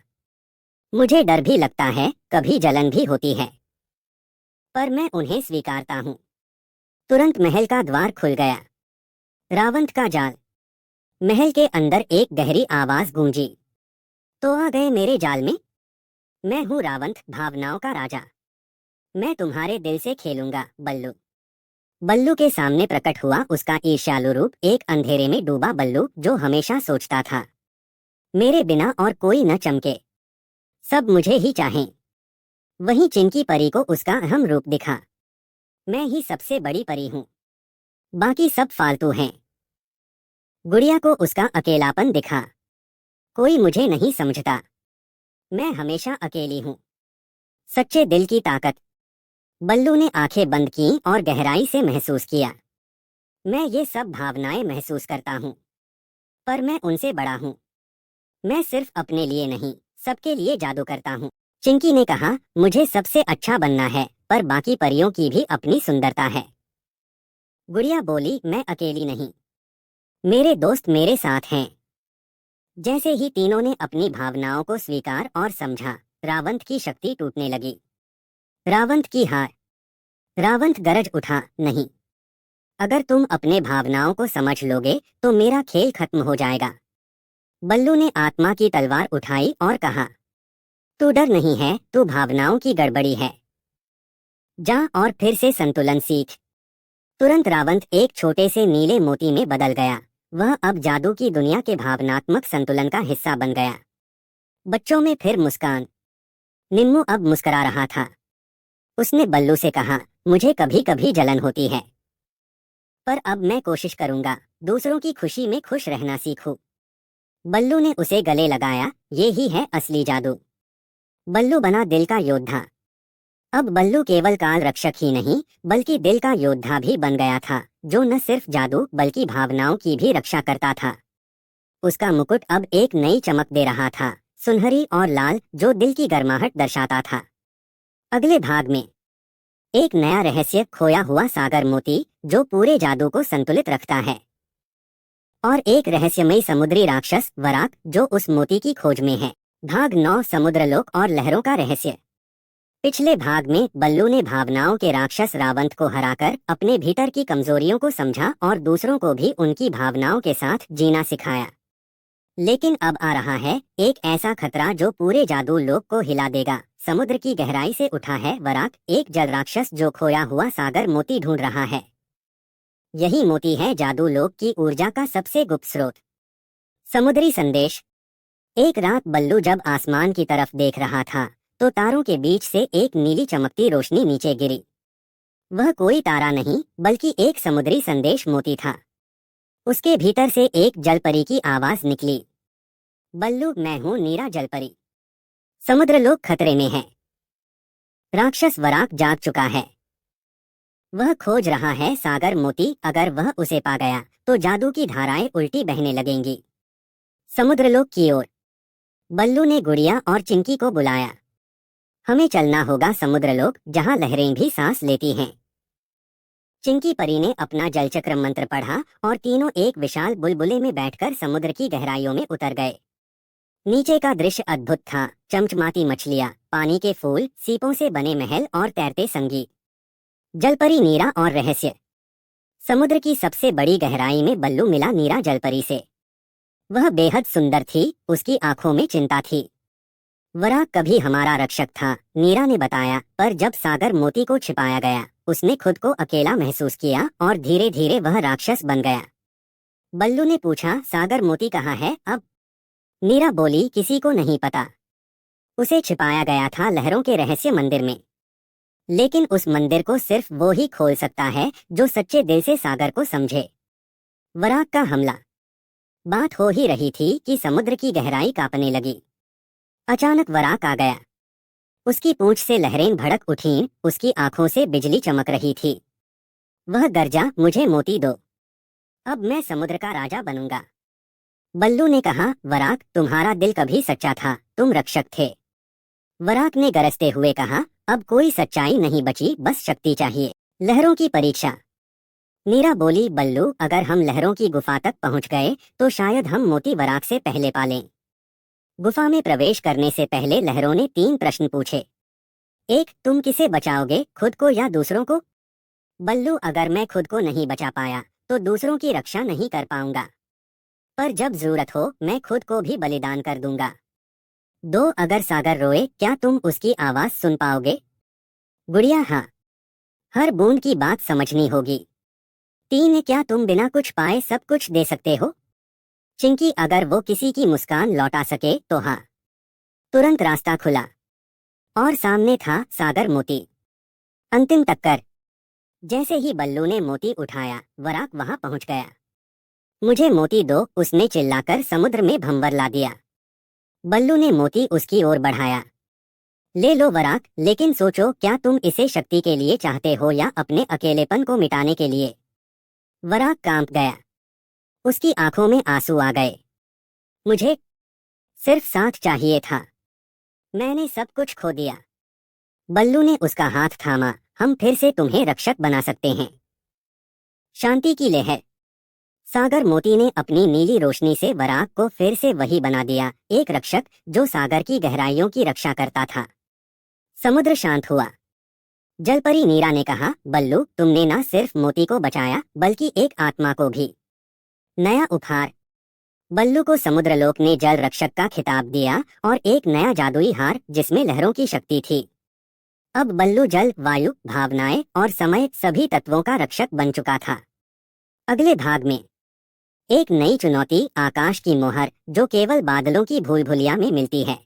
मुझे डर भी लगता है, कभी जलन भी होती है, पर मैं उन्हें स्वीकारता हूँ। तुरंत महल का द्वार खुल गया। रावंत का जाल। महल के अंदर एक गहरी आवाज गूंजी, तो आ गए मेरे जाल में? मैं हूँ रावंत, भावनाओं का राजा। मैं तुम्हारे दिल से खेलूंगा, बल्लू। बल्लू के सामने प्रकट हुआ उसका ईर्ष्यालु रूप, एक अंधेरे में डूबा बल्लू जो हमेशा सोचता था, मेरे बिना और कोई न चमके, सब मुझे ही चाहें। वहीं चिंकी परी को उसका अहम रूप दिखा, मैं ही सबसे बड़ी परी हूँ, बाकी सब फालतू हैं। गुड़िया को उसका अकेलापन दिखा, कोई मुझे नहीं समझता, मैं हमेशा अकेली हूँ। सच्चे दिल की ताकत। बल्लू ने आंखें बंद की और गहराई से महसूस किया, मैं ये सब भावनाएं महसूस करता हूँ, पर मैं उनसे बड़ा हूँ। मैं सिर्फ अपने लिए नहीं, सबके लिए जादू करता हूँ। चिंकी ने कहा, मुझे सबसे अच्छा बनना है, पर बाकी परियों की भी अपनी सुंदरता है। गुड़िया बोली, मैं अकेली नहीं, मेरे दोस्त मेरे साथ हैं। जैसे ही तीनों ने अपनी भावनाओं को स्वीकार और समझा, रावंत की शक्ति टूटने लगी। रावंत की हार। रावंत गरज उठा, नहीं, अगर तुम अपने भावनाओं को समझ लोगे तो मेरा खेल खत्म हो जाएगा। बल्लू ने आत्मा की तलवार उठाई और कहा, तू डर नहीं है, तू भावनाओं की गड़बड़ी है। जा और फिर से संतुलन सीख। तुरंत रावंत एक छोटे से नीले मोती में बदल गया। वह अब जादू की दुनिया के भावनात्मक संतुलन का हिस्सा बन गया। बच्चों में फिर मुस्कान। निम्मू अब मुस्कुरा रहा था। उसने बल्लू से कहा, मुझे कभी कभी जलन होती है, पर अब मैं कोशिश करूंगा दूसरों की खुशी में खुश रहना सीखूं। बल्लू ने उसे गले लगाया, ये ही है असली जादू। बल्लू बना दिल का योद्धा। अब बल्लू केवल काल रक्षक ही नहीं, बल्कि दिल का योद्धा भी बन गया था, जो न सिर्फ जादू बल्कि भावनाओं की भी रक्षा करता था। उसका मुकुट अब एक नई चमक दे रहा था, सुनहरी और लाल, जो दिल की गर्माहट दर्शाता था। अगले भाग में एक नया रहस्य, खोया हुआ सागर मोती, जो पूरे जादू को संतुलित रखता है, और एक रहस्यमयी समुद्री राक्षस वराक, जो उस मोती की खोज में है। भाग 9, समुद्रलोक और लहरों का रहस्य। पिछले भाग में बल्लू ने भावनाओं के राक्षस रावंत को हराकर अपने भीतर की कमजोरियों को समझा और दूसरों को भी उनकी भावनाओं के साथ जीना सिखाया। लेकिन अब आ रहा है एक ऐसा खतरा जो पूरे जादू लोक को हिला देगा। समुद्र की गहराई से उठा है वराक, एक जल राक्षस जो खोया हुआ सागर मोती ढूंढ रहा है। यही मोती है जादू लोक की ऊर्जा का सबसे गुप्त स्रोत। समुद्री संदेश। एक रात बल्लू जब आसमान की तरफ देख रहा था तो तारों के बीच से एक नीली चमकती रोशनी नीचे गिरी। वह कोई तारा नहीं बल्कि एक समुद्री संदेश मोती था। उसके भीतर से एक जलपरी की आवाज निकली, बल्लू मैं हूं नीरा जलपरी। समुद्र लोक खतरे में है। राक्षस वराक जाग चुका है। वह खोज रहा है सागर मोती। अगर वह उसे पा गया तो जादू की धाराएं उल्टी बहने लगेंगी। समुद्र लोक की ओर बल्लू ने गुड़िया और चिंकी को बुलाया। हमें चलना होगा समुद्र लोक, जहां लहरें भी सांस लेती हैं। चिंकी परी ने अपना जलचक्र मंत्र पढ़ा और तीनों एक विशाल बुलबुले में बैठकर समुद्र की गहराइयों में उतर गए। नीचे का दृश्य अद्भुत था। चमचमाती मछलियां, पानी के फूल, सीपों से बने महल और तैरते संगीत। जलपरी नीरा और रहस्य। समुद्र की सबसे बड़ी गहराई में बल्लू मिला नीरा जलपरी से। वह बेहद सुंदर थी, उसकी आंखों में चिंता थी। वराक कभी हमारा रक्षक था, नीरा ने बताया, पर जब सागर मोती को छिपाया गया उसने खुद को अकेला महसूस किया और धीरे धीरे वह राक्षस बन गया। बल्लू ने पूछा, सागर मोती कहाँ है अब? नीरा बोली, किसी को नहीं पता। उसे छिपाया गया था लहरों के रहस्य मंदिर में। लेकिन उस मंदिर को सिर्फ वो ही खोल सकता है जो सच्चे दिल से सागर को समझे। वराक का हमला। बात हो ही रही थी कि समुद्र की गहराई कांपने लगी। अचानक वराक आ गया। उसकी पूंछ से लहरें भड़क उठीं, उसकी आंखों से बिजली चमक रही थी। वह गरजा, मुझे मोती दो, अब मैं समुद्र का राजा बनूंगा। बल्लू ने कहा, वराक तुम्हारा दिल कभी सच्चा था, तुम रक्षक थे। वराक ने गरजते हुए कहा, अब कोई सच्चाई नहीं बची, बस शक्ति चाहिए। लहरों की परीक्षा। नीरा बोली, बल्लू अगर हम लहरों की गुफा तक पहुंच गए तो शायद हम मोती वराक से पहले पालें। गुफा में प्रवेश करने से पहले लहरों ने 3 प्रश्न पूछे। 1, तुम किसे बचाओगे, खुद को या दूसरों को? बल्लू, अगर मैं खुद को नहीं बचा पाया तो दूसरों की रक्षा नहीं कर पाऊंगा, पर जब जरूरत हो मैं खुद को भी बलिदान कर दूंगा। 2, अगर सागर रोए क्या तुम उसकी आवाज सुन पाओगे? गुड़िया, हाँ, हर बूंद की बात समझनी होगी। 3, क्या तुम बिना कुछ पाए सब कुछ दे सकते हो? चिंकी, अगर वो किसी की मुस्कान लौटा सके तो हाँ। तुरंत रास्ता खुला और सामने था सागर मोती। अंतिम टक्कर। जैसे ही बल्लू ने मोती उठाया वराक वहां पहुंच गया। मुझे मोती दो, उसने चिल्लाकर समुद्र में भंवर ला दिया। बल्लू ने मोती उसकी ओर बढ़ाया। ले लो वराक, लेकिन सोचो, क्या तुम इसे शक्ति के लिए चाहते हो या अपने अकेलेपन को मिटाने के लिए? वराक कांप गया। उसकी आंखों में आंसू आ गए। मुझे सिर्फ साथ चाहिए था, मैंने सब कुछ खो दिया। बल्लू ने उसका हाथ थामा। हम फिर से तुम्हें रक्षक बना सकते हैं। शांति की लहर। सागर मोती ने अपनी नीली रोशनी से वराक को फिर से वही बना दिया, एक रक्षक जो सागर की गहराइयों की रक्षा करता था। समुद्र शांत हुआ। जलपरी नीरा ने कहा, बल्लू तुमने न सिर्फ मोती को बचाया बल्कि एक आत्मा को भी। नया उपहार। बल्लू को समुद्रलोक ने जल रक्षक का खिताब दिया और एक नया जादुई हार जिसमें लहरों की शक्ति थी। अब बल्लू जल, वायु, भावनाएं और समय सभी तत्वों का रक्षक बन चुका था। अगले भाग में एक नई चुनौती, आकाश की मोहर, जो केवल बादलों की भूल भुलिया में मिलती है,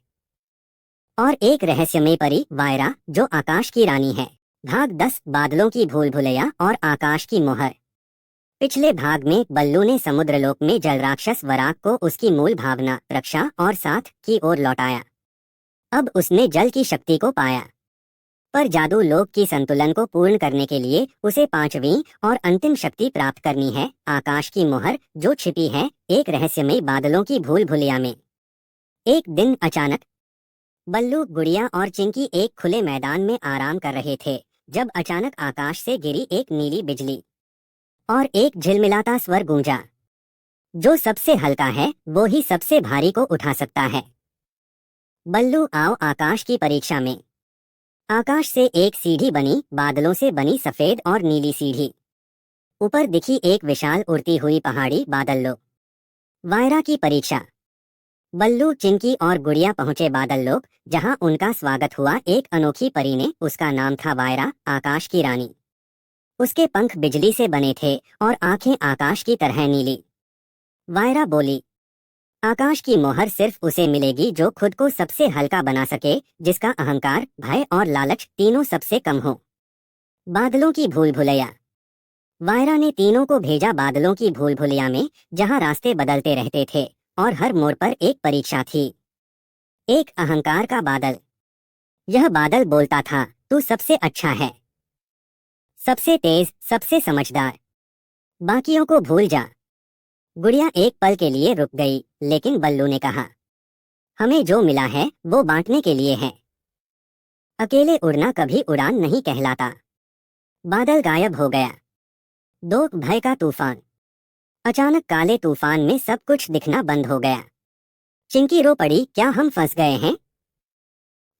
और एक रहस्यमय परी वायरा जो आकाश की रानी है। भाग 10, बादलों की भूल भुलैया और आकाश की मोहर। पिछले भाग में बल्लू ने समुद्रलोक में जल राक्षस वराक को उसकी मूल भावना, रक्षा और साथ की ओर लौटाया। अब उसने जल की शक्ति को पाया, पर जादू लोक की संतुलन को पूर्ण करने के लिए उसे 5वीं और अंतिम शक्ति प्राप्त करनी है, आकाश की मोहर, जो छिपी है एक रहस्यमय बादलों की भूल भुलैया में। एक दिन अचानक बल्लू, गुड़िया और चिंकी एक खुले मैदान में आराम कर रहे थे जब अचानक आकाश से गिरी एक नीली बिजली और एक झिलमिलाता स्वर गूंजा, जो सबसे हल्का है वो ही सबसे भारी को उठा सकता है। बल्लू, आओ आकाश की परीक्षा में। आकाश से एक सीढ़ी बनी, बादलों से बनी सफेद और नीली सीढ़ी। ऊपर दिखी एक विशाल उड़ती हुई पहाड़ी, बादल लो। वायरा की परीक्षा। बल्लू, चिंकी और गुड़िया पहुंचे बादल लोक, जहां उनका स्वागत हुआ एक अनोखी परी ने। उसका नाम था वायरा, आकाश की रानी। उसके पंख बिजली से बने थे और आंखें आकाश की तरह नीली। वायरा बोली, आकाश की मोहर सिर्फ उसे मिलेगी जो खुद को सबसे हल्का बना सके, जिसका अहंकार, भय और लालच तीनों सबसे कम हो। बादलों की भूल भुलैया। वायरा ने तीनों को भेजा बादलों की भूल भुलैया में, जहां रास्ते बदलते रहते थे और हर मोड़ पर एक परीक्षा थी। एक अहंकार का बादल। यह बादल बोलता था, तू सबसे अच्छा है, सबसे तेज, सबसे समझदार, बाकियों को भूल जा। गुड़िया एक पल के लिए रुक गई, लेकिन बल्लू ने कहा, हमें जो मिला है वो बांटने के लिए है। अकेले उड़ना कभी उड़ान नहीं कहलाता। बादल गायब हो गया। दो भय का तूफान। अचानक काले तूफान में सब कुछ दिखना बंद हो गया। चिंकी रो पड़ी, क्या हम फंस गए हैं?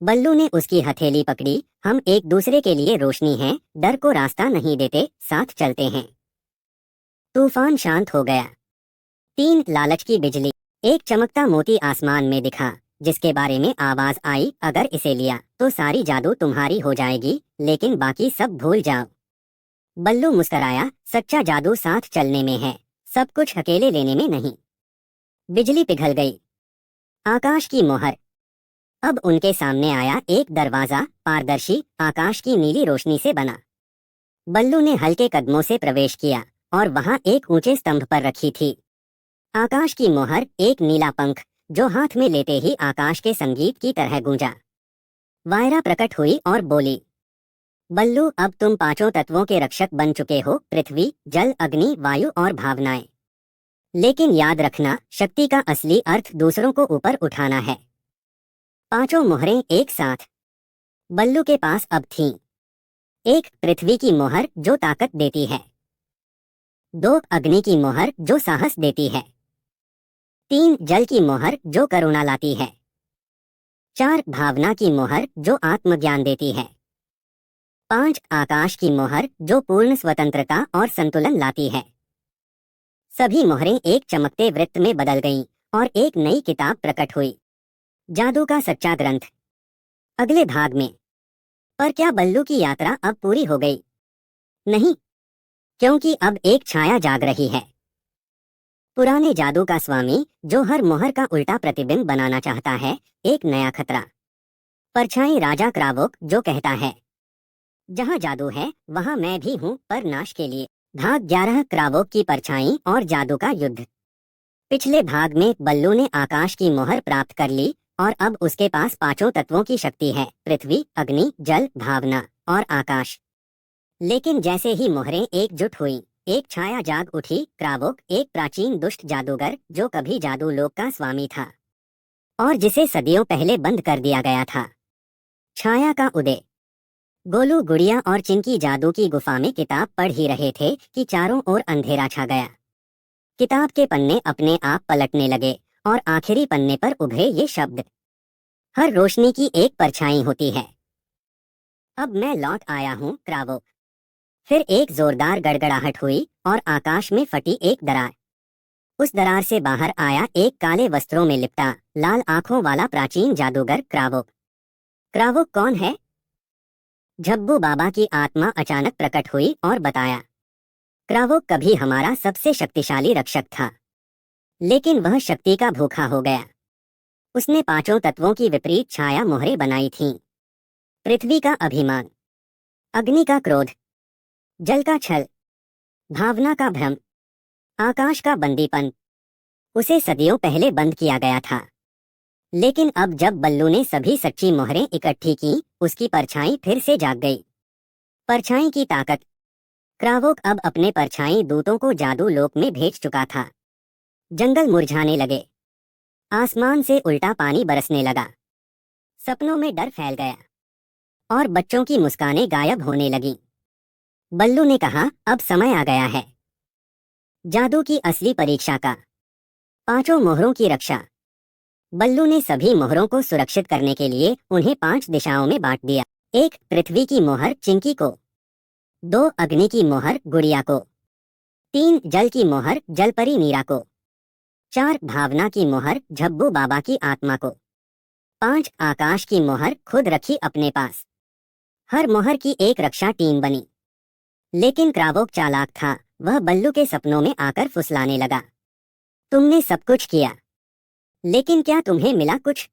बल्लू ने उसकी हथेली पकड़ी, हम एक दूसरे के लिए रोशनी हैं, डर को रास्ता नहीं देते, साथ चलते हैं। तूफान शांत हो गया। 3 लालच की बिजली। एक चमकता मोती आसमान में दिखा, जिसके बारे में आवाज आई, अगर इसे लिया तो सारी जादू तुम्हारी हो जाएगी, लेकिन बाकी सब भूल जाओ। बल्लू मुस्कराया, सच्चा जादू साथ चलने में है, सब कुछ अकेले लेने में नहीं। बिजली पिघल गई। आकाश की मोहर। अब उनके सामने आया एक दरवाजा, पारदर्शी, आकाश की नीली रोशनी से बना। बल्लू ने हल्के कदमों से प्रवेश किया और वहां एक ऊंचे स्तंभ पर रखी थी आकाश की मोहर, एक नीला पंख, जो हाथ में लेते ही आकाश के संगीत की तरह गूंजा। वायरा प्रकट हुई और बोली, बल्लू, अब तुम 5 तत्वों के रक्षक बन चुके हो, पृथ्वी, जल, अग्नि, वायु और भावनाएं। लेकिन याद रखना, शक्ति का असली अर्थ दूसरों को ऊपर उठाना है। 5 मोहरें एक साथ बल्लू के पास अब थीं। 1 पृथ्वी की मोहर, जो ताकत देती है। 2 अग्नि की मोहर, जो साहस देती है। 3 जल की मोहर, जो करुणा लाती है। 4 भावना की मोहर, जो आत्मज्ञान देती है। 5 आकाश की मोहर, जो पूर्ण स्वतंत्रता और संतुलन लाती है। सभी मोहरें एक चमकते वृत्त में बदल गईं और एक नई किताब प्रकट हुई, जादू का सच्चा ग्रंथ। अगले भाग में। पर क्या बल्लू की यात्रा अब पूरी हो गई? नहीं, क्योंकि अब एक छाया जाग रही है। पुराने जादू का स्वामी, जो हर मोहर का उल्टा प्रतिबिंब बनाना चाहता है। एक नया खतरा। परछाई राजा क्रावोक, जो कहता है, जहां जादू है वहां मैं भी हूं, पर नाश के लिए। भाग 11, क्रावोक की परछाई और जादू का युद्ध। पिछले भाग में बल्लू ने आकाश की मोहर प्राप्त कर ली और अब उसके पास 5 तत्वों की शक्ति है, पृथ्वी, अग्नि, जल, भावना और आकाश। लेकिन जैसे ही मोहरें एकजुट हुईं, एक छाया जाग उठी। क्रावोक, एक प्राचीन दुष्ट जादूगर, जो कभी जादू लोक का स्वामी था और जिसे सदियों पहले बंद कर दिया गया था। छाया का उदय। गोलू, गुड़िया और चिंकी जादू की गुफा में किताब पढ़ ही रहे थे कि चारों ओर अंधेरा छा गया। किताब के पन्ने अपने आप पलटने लगे और आखिरी पन्ने पर उभरे ये शब्द, हर रोशनी की एक परछाई होती है। अब मैं लौट आया हूँ, क्रावोक। फिर एक जोरदार गड़गड़ाहट हुई और आकाश में फटी एक दरार। उस दरार से बाहर आया एक काले वस्त्रों में लिपटा, लाल आंखों वाला प्राचीन जादूगर, क्रावोक। क्रावोक कौन है? झब्बू बाबा की आत्मा अचानक प्रकट हुई और बताया, क्रावोक कभी हमारा सबसे शक्तिशाली रक्षक था, लेकिन वह शक्ति का भूखा हो गया। उसने 5 तत्वों की विपरीत छाया मोहरें बनाई थीं। पृथ्वी का अभिमान, अग्नि का क्रोध, जल का छल, भावना का भ्रम, आकाश का बंदीपन। उसे सदियों पहले बंद किया गया था, लेकिन अब जब बल्लू ने सभी सच्ची मोहरें इकट्ठी की, उसकी परछाई फिर से जाग गई। परछाई की ताकत। क्रावोक अब अपने परछाई दूतों को जादू लोक में भेज चुका था। जंगल मुरझाने लगे, आसमान से उल्टा पानी बरसने लगा, सपनों में डर फैल गया और बच्चों की मुस्कानें गायब होने लगीं। बल्लू ने कहा, अब समय आ गया है जादू की असली परीक्षा का। 5 मोहरों की रक्षा। बल्लू ने सभी मोहरों को सुरक्षित करने के लिए उन्हें 5 दिशाओं में बांट दिया। एक पृथ्वी की मोहर चिंकी को, 2 अग्नि की मोहर गुड़िया को, 3 जल की मोहर जलपरी नीरा को, 4 भावना की मोहर झब्बू बाबा की आत्मा को, 5 आकाश की मोहर खुद रखी अपने पास। हर मोहर की एक रक्षा टीम बनी। लेकिन क्रावोक चालाक था, वह बल्लू के सपनों में आकर फुसलाने लगा। तुमने सब कुछ किया, लेकिन क्या तुम्हें मिला कुछ?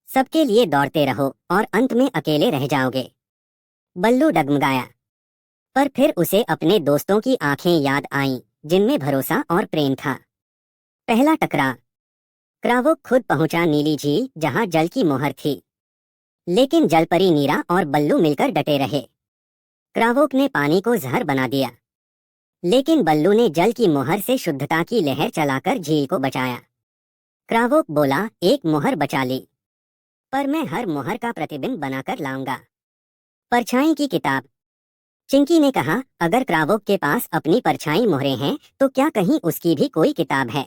सबके लिए दौड़ते रहो और अंत में अकेले रह जाओगे। बल्लू डगमगाया, पर फिर उसे अपने दोस्तों की आंखें याद आईं, जिनमें भरोसा और प्रेम था। पहला टकराव। क्रावोक खुद पहुंचा नीली झील, जहां जल की मोहर थी, लेकिन जलपरी नीरा और बल्लू मिलकर डटे रहे। क्रावोक ने पानी को जहर बना दिया, लेकिन बल्लू ने जल की मोहर से शुद्धता की लहर चलाकर झील को बचाया। क्रावोक बोला, एक मोहर बचा ली, पर मैं हर मोहर का प्रतिबिंब बनाकर लाऊंगा। परछाई की किताब। चिंकी ने कहा, अगर क्रावोक के पास अपनी परछाई मोहरें हैं, तो क्या कहीं उसकी भी कोई किताब है?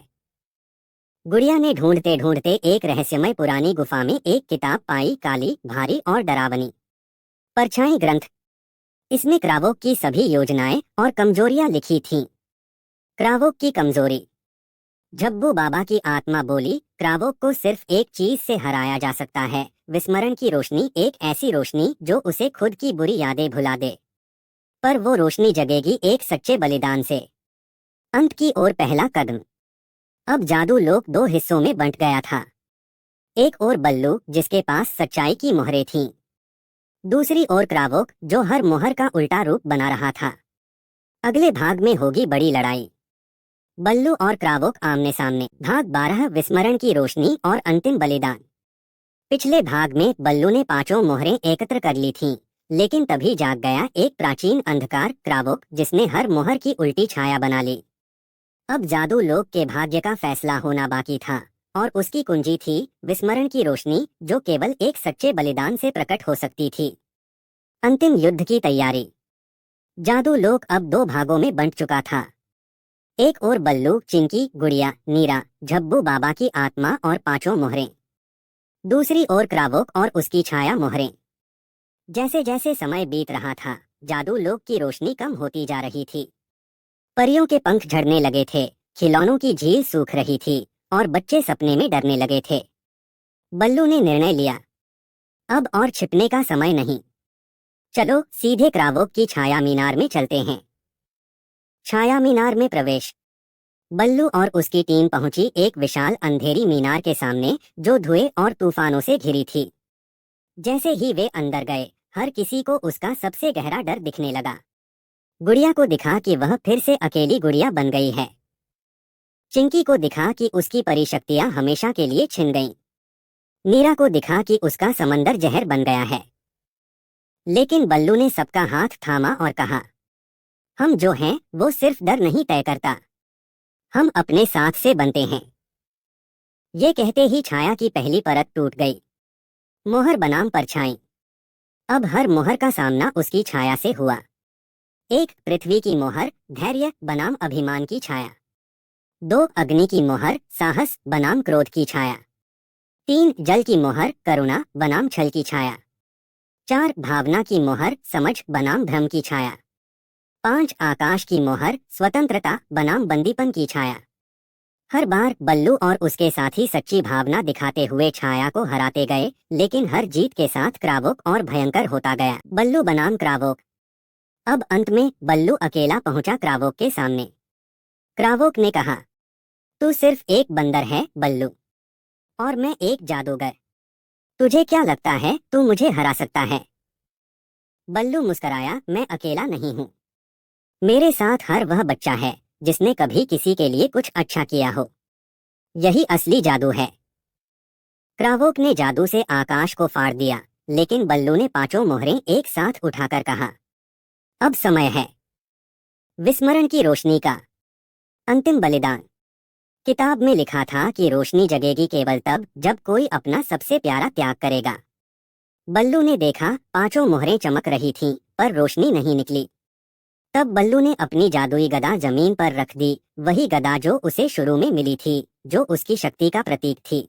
गुड़िया ने ढूंढते ढूंढते एक रहस्यमय पुरानी गुफा में एक किताब पाई, काली, भारी और डरावनी। परछाई ग्रंथ। इसमें क्रावोक की सभी योजनाएं और कमजोरियां लिखी थीं। क्रावोक की कमजोरी। झब्बू बाबा की आत्मा बोली, क्रावोक को सिर्फ एक चीज से हराया जा सकता है, विस्मरण की रोशनी, एक ऐसी रोशनी जो उसे खुद की बुरी यादें भुला दे। पर वो रोशनी जगेगी एक सच्चे बलिदान से। अंत की ओर पहला कदम। अब जादू लोक 2 हिस्सों में बंट गया था। एक ओर बल्लू, जिसके पास सच्चाई की मोहरें थीं। दूसरी ओर क्रावोक, जो हर मोहर का उल्टा रूप बना रहा था। अगले भाग में होगी बड़ी लड़ाई। बल्लू और क्रावोक आमने सामने। भाग 12, विस्मरण की रोशनी और अंतिम बलिदान। पिछले भाग में बल्लू ने 5 मोहरें एकत्र कर ली थीं, लेकिन तभी जाग गया एक प्राचीन अंधकार, क्रावोक, जिसने हर मोहर की उल्टी छाया बना ली। अब जादू लोक के भाग्य का फैसला होना बाकी था, और उसकी कुंजी थी विस्मरण की रोशनी, जो केवल एक सच्चे बलिदान से प्रकट हो सकती थी। अंतिम युद्ध की तैयारी। जादू लोक अब 2 भागों में बंट चुका था। एक ओर बल्लू, चिंकी, गुड़िया, नीरा, झब्बू बाबा की आत्मा और 5 मोहरें। दूसरी ओर क्रावोक और उसकी छाया मोहरें। जैसे जैसे समय बीत रहा था, जादू लोक की रोशनी कम होती जा रही थी। परियों के पंख झड़ने लगे थे, खिलौनों की झील सूख रही थी, और बच्चे सपने में डरने लगे थे। बल्लू ने निर्णय लिया, अब और छिपने का समय नहीं। चलो सीधे क्रावोक की छाया मीनार में चलते हैं। छाया मीनार में प्रवेश। बल्लू और उसकी टीम पहुंची एक विशाल अंधेरी मीनार के सामने, जो धुएं और तूफानों से घिरी थी। जैसे ही वे अंदर गए, हर किसी को उसका सबसे गहरा डर दिखने लगा। गुड़िया को दिखा कि वह फिर से अकेली गुड़िया बन गई है। चिंकी को दिखा कि उसकी परिशक्तियां हमेशा के लिए छिन गईं। नीरा को दिखा कि उसका समंदर जहर बन गया है। लेकिन बल्लू ने सबका हाथ थामा और कहा, हम जो हैं वो सिर्फ डर नहीं तय करता, हम अपने साथ से बनते हैं। ये कहते ही छाया की पहली परत टूट गई। मोहर बनाम परछाई। अब हर मोहर का सामना उसकी छाया से हुआ। एक पृथ्वी की मोहर, धैर्य बनाम अभिमान की छाया। 2 अग्नि की मोहर, साहस बनाम क्रोध की छाया। 3 जल की मोहर, करुणा बनाम छल की छाया। 4 भावना की मोहर, समझ बनाम भ्रम की छाया। 5 आकाश की मोहर, स्वतंत्रता बनाम बंदीपन की छाया। हर बार बल्लू और उसके साथी सच्ची भावना दिखाते हुए छाया को हराते गए, लेकिन हर जीत के साथ क्रावोक और भयंकर होता गया। बल्लू बनाम क्रावोक। अब अंत में बल्लू अकेला पहुंचा क्रावोक के सामने। क्रावोक ने कहा, तू सिर्फ एक बंदर है बल्लू, और मैं एक जादूगर। तुझे क्या लगता है तू मुझे हरा सकता है? बल्लू मुस्कराया, मैं अकेला नहीं हूँ। मेरे साथ हर वह बच्चा है जिसने कभी किसी के लिए कुछ अच्छा किया हो। यही असली जादू है। क्रावोक ने जादू से आकाश को फाड़ दिया, लेकिन बल्लू ने 5 मोहरें एक साथ उठाकर कहा, अब समय है। विस्मरण की रोशनी का अंतिम बलिदान। किताब में लिखा था कि रोशनी जगेगी केवल तब जब कोई अपना सबसे प्यारा त्याग करेगा। बल्लू ने देखा 5 मोहरें चमक रही थीं, पर रोशनी नहीं निकली। तब बल्लू ने अपनी जादुई गदा जमीन पर रख दी, वही गदा जो उसे शुरू में मिली थी, जो उसकी शक्ति का प्रतीक थी।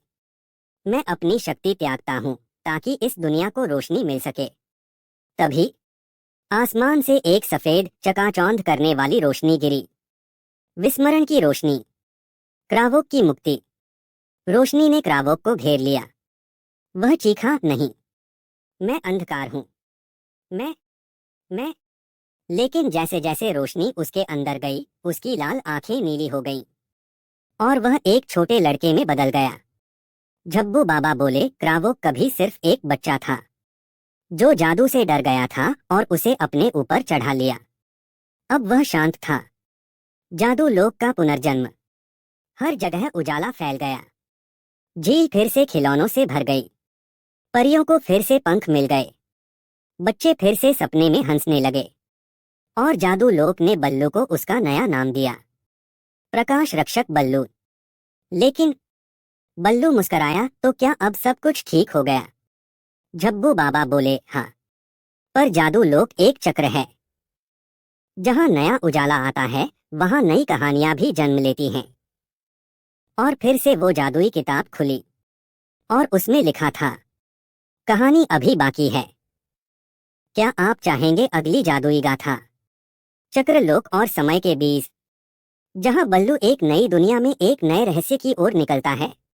मैं अपनी शक्ति त्यागता हूँ, ताकि इस दुनिया को रोशनी मिल सके। तभी आसमान से एक सफेद चकाचौंध करने वाली रोशनी गिरी। विस्मरण की रोशनी, क्रावोक की मुक्ति। रोशनी ने क्रावोक को घेर लिया। वह चीखा, नहीं, मैं अंधकार हूं, मैं। लेकिन जैसे जैसे रोशनी उसके अंदर गई, उसकी लाल आंखें नीली हो गईं और वह एक छोटे लड़के में बदल गया। झब्बू बाबा बोले, क्रावोक कभी सिर्फ एक बच्चा था जो जादू से डर गया था और उसे अपने ऊपर चढ़ा लिया। अब वह शांत था। जादू लोक का पुनर्जन्म। हर जगह उजाला फैल गया। झील फिर से खिलौनों से भर गई। परियों को फिर से पंख मिल गए। बच्चे फिर से सपने में हंसने लगे और जादू लोक ने बल्लू को उसका नया नाम दिया, प्रकाश रक्षक बल्लू। लेकिन बल्लू मुस्कराया, तो क्या अब सब कुछ ठीक हो गया? झब्बू बाबा बोले, हाँ, पर जादू लोक एक चक्र है। जहां नया उजाला आता है, वहां नई कहानियां भी जन्म लेती हैं। और फिर से वो जादुई किताब खुली और उसमें लिखा था, कहानी अभी बाकी है। क्या आप चाहेंगे अगली जादुई गाथा? चक्रलोक और समय के बीज, जहां बल्लू एक नई दुनिया में एक नए रहस्य की ओर निकलता है।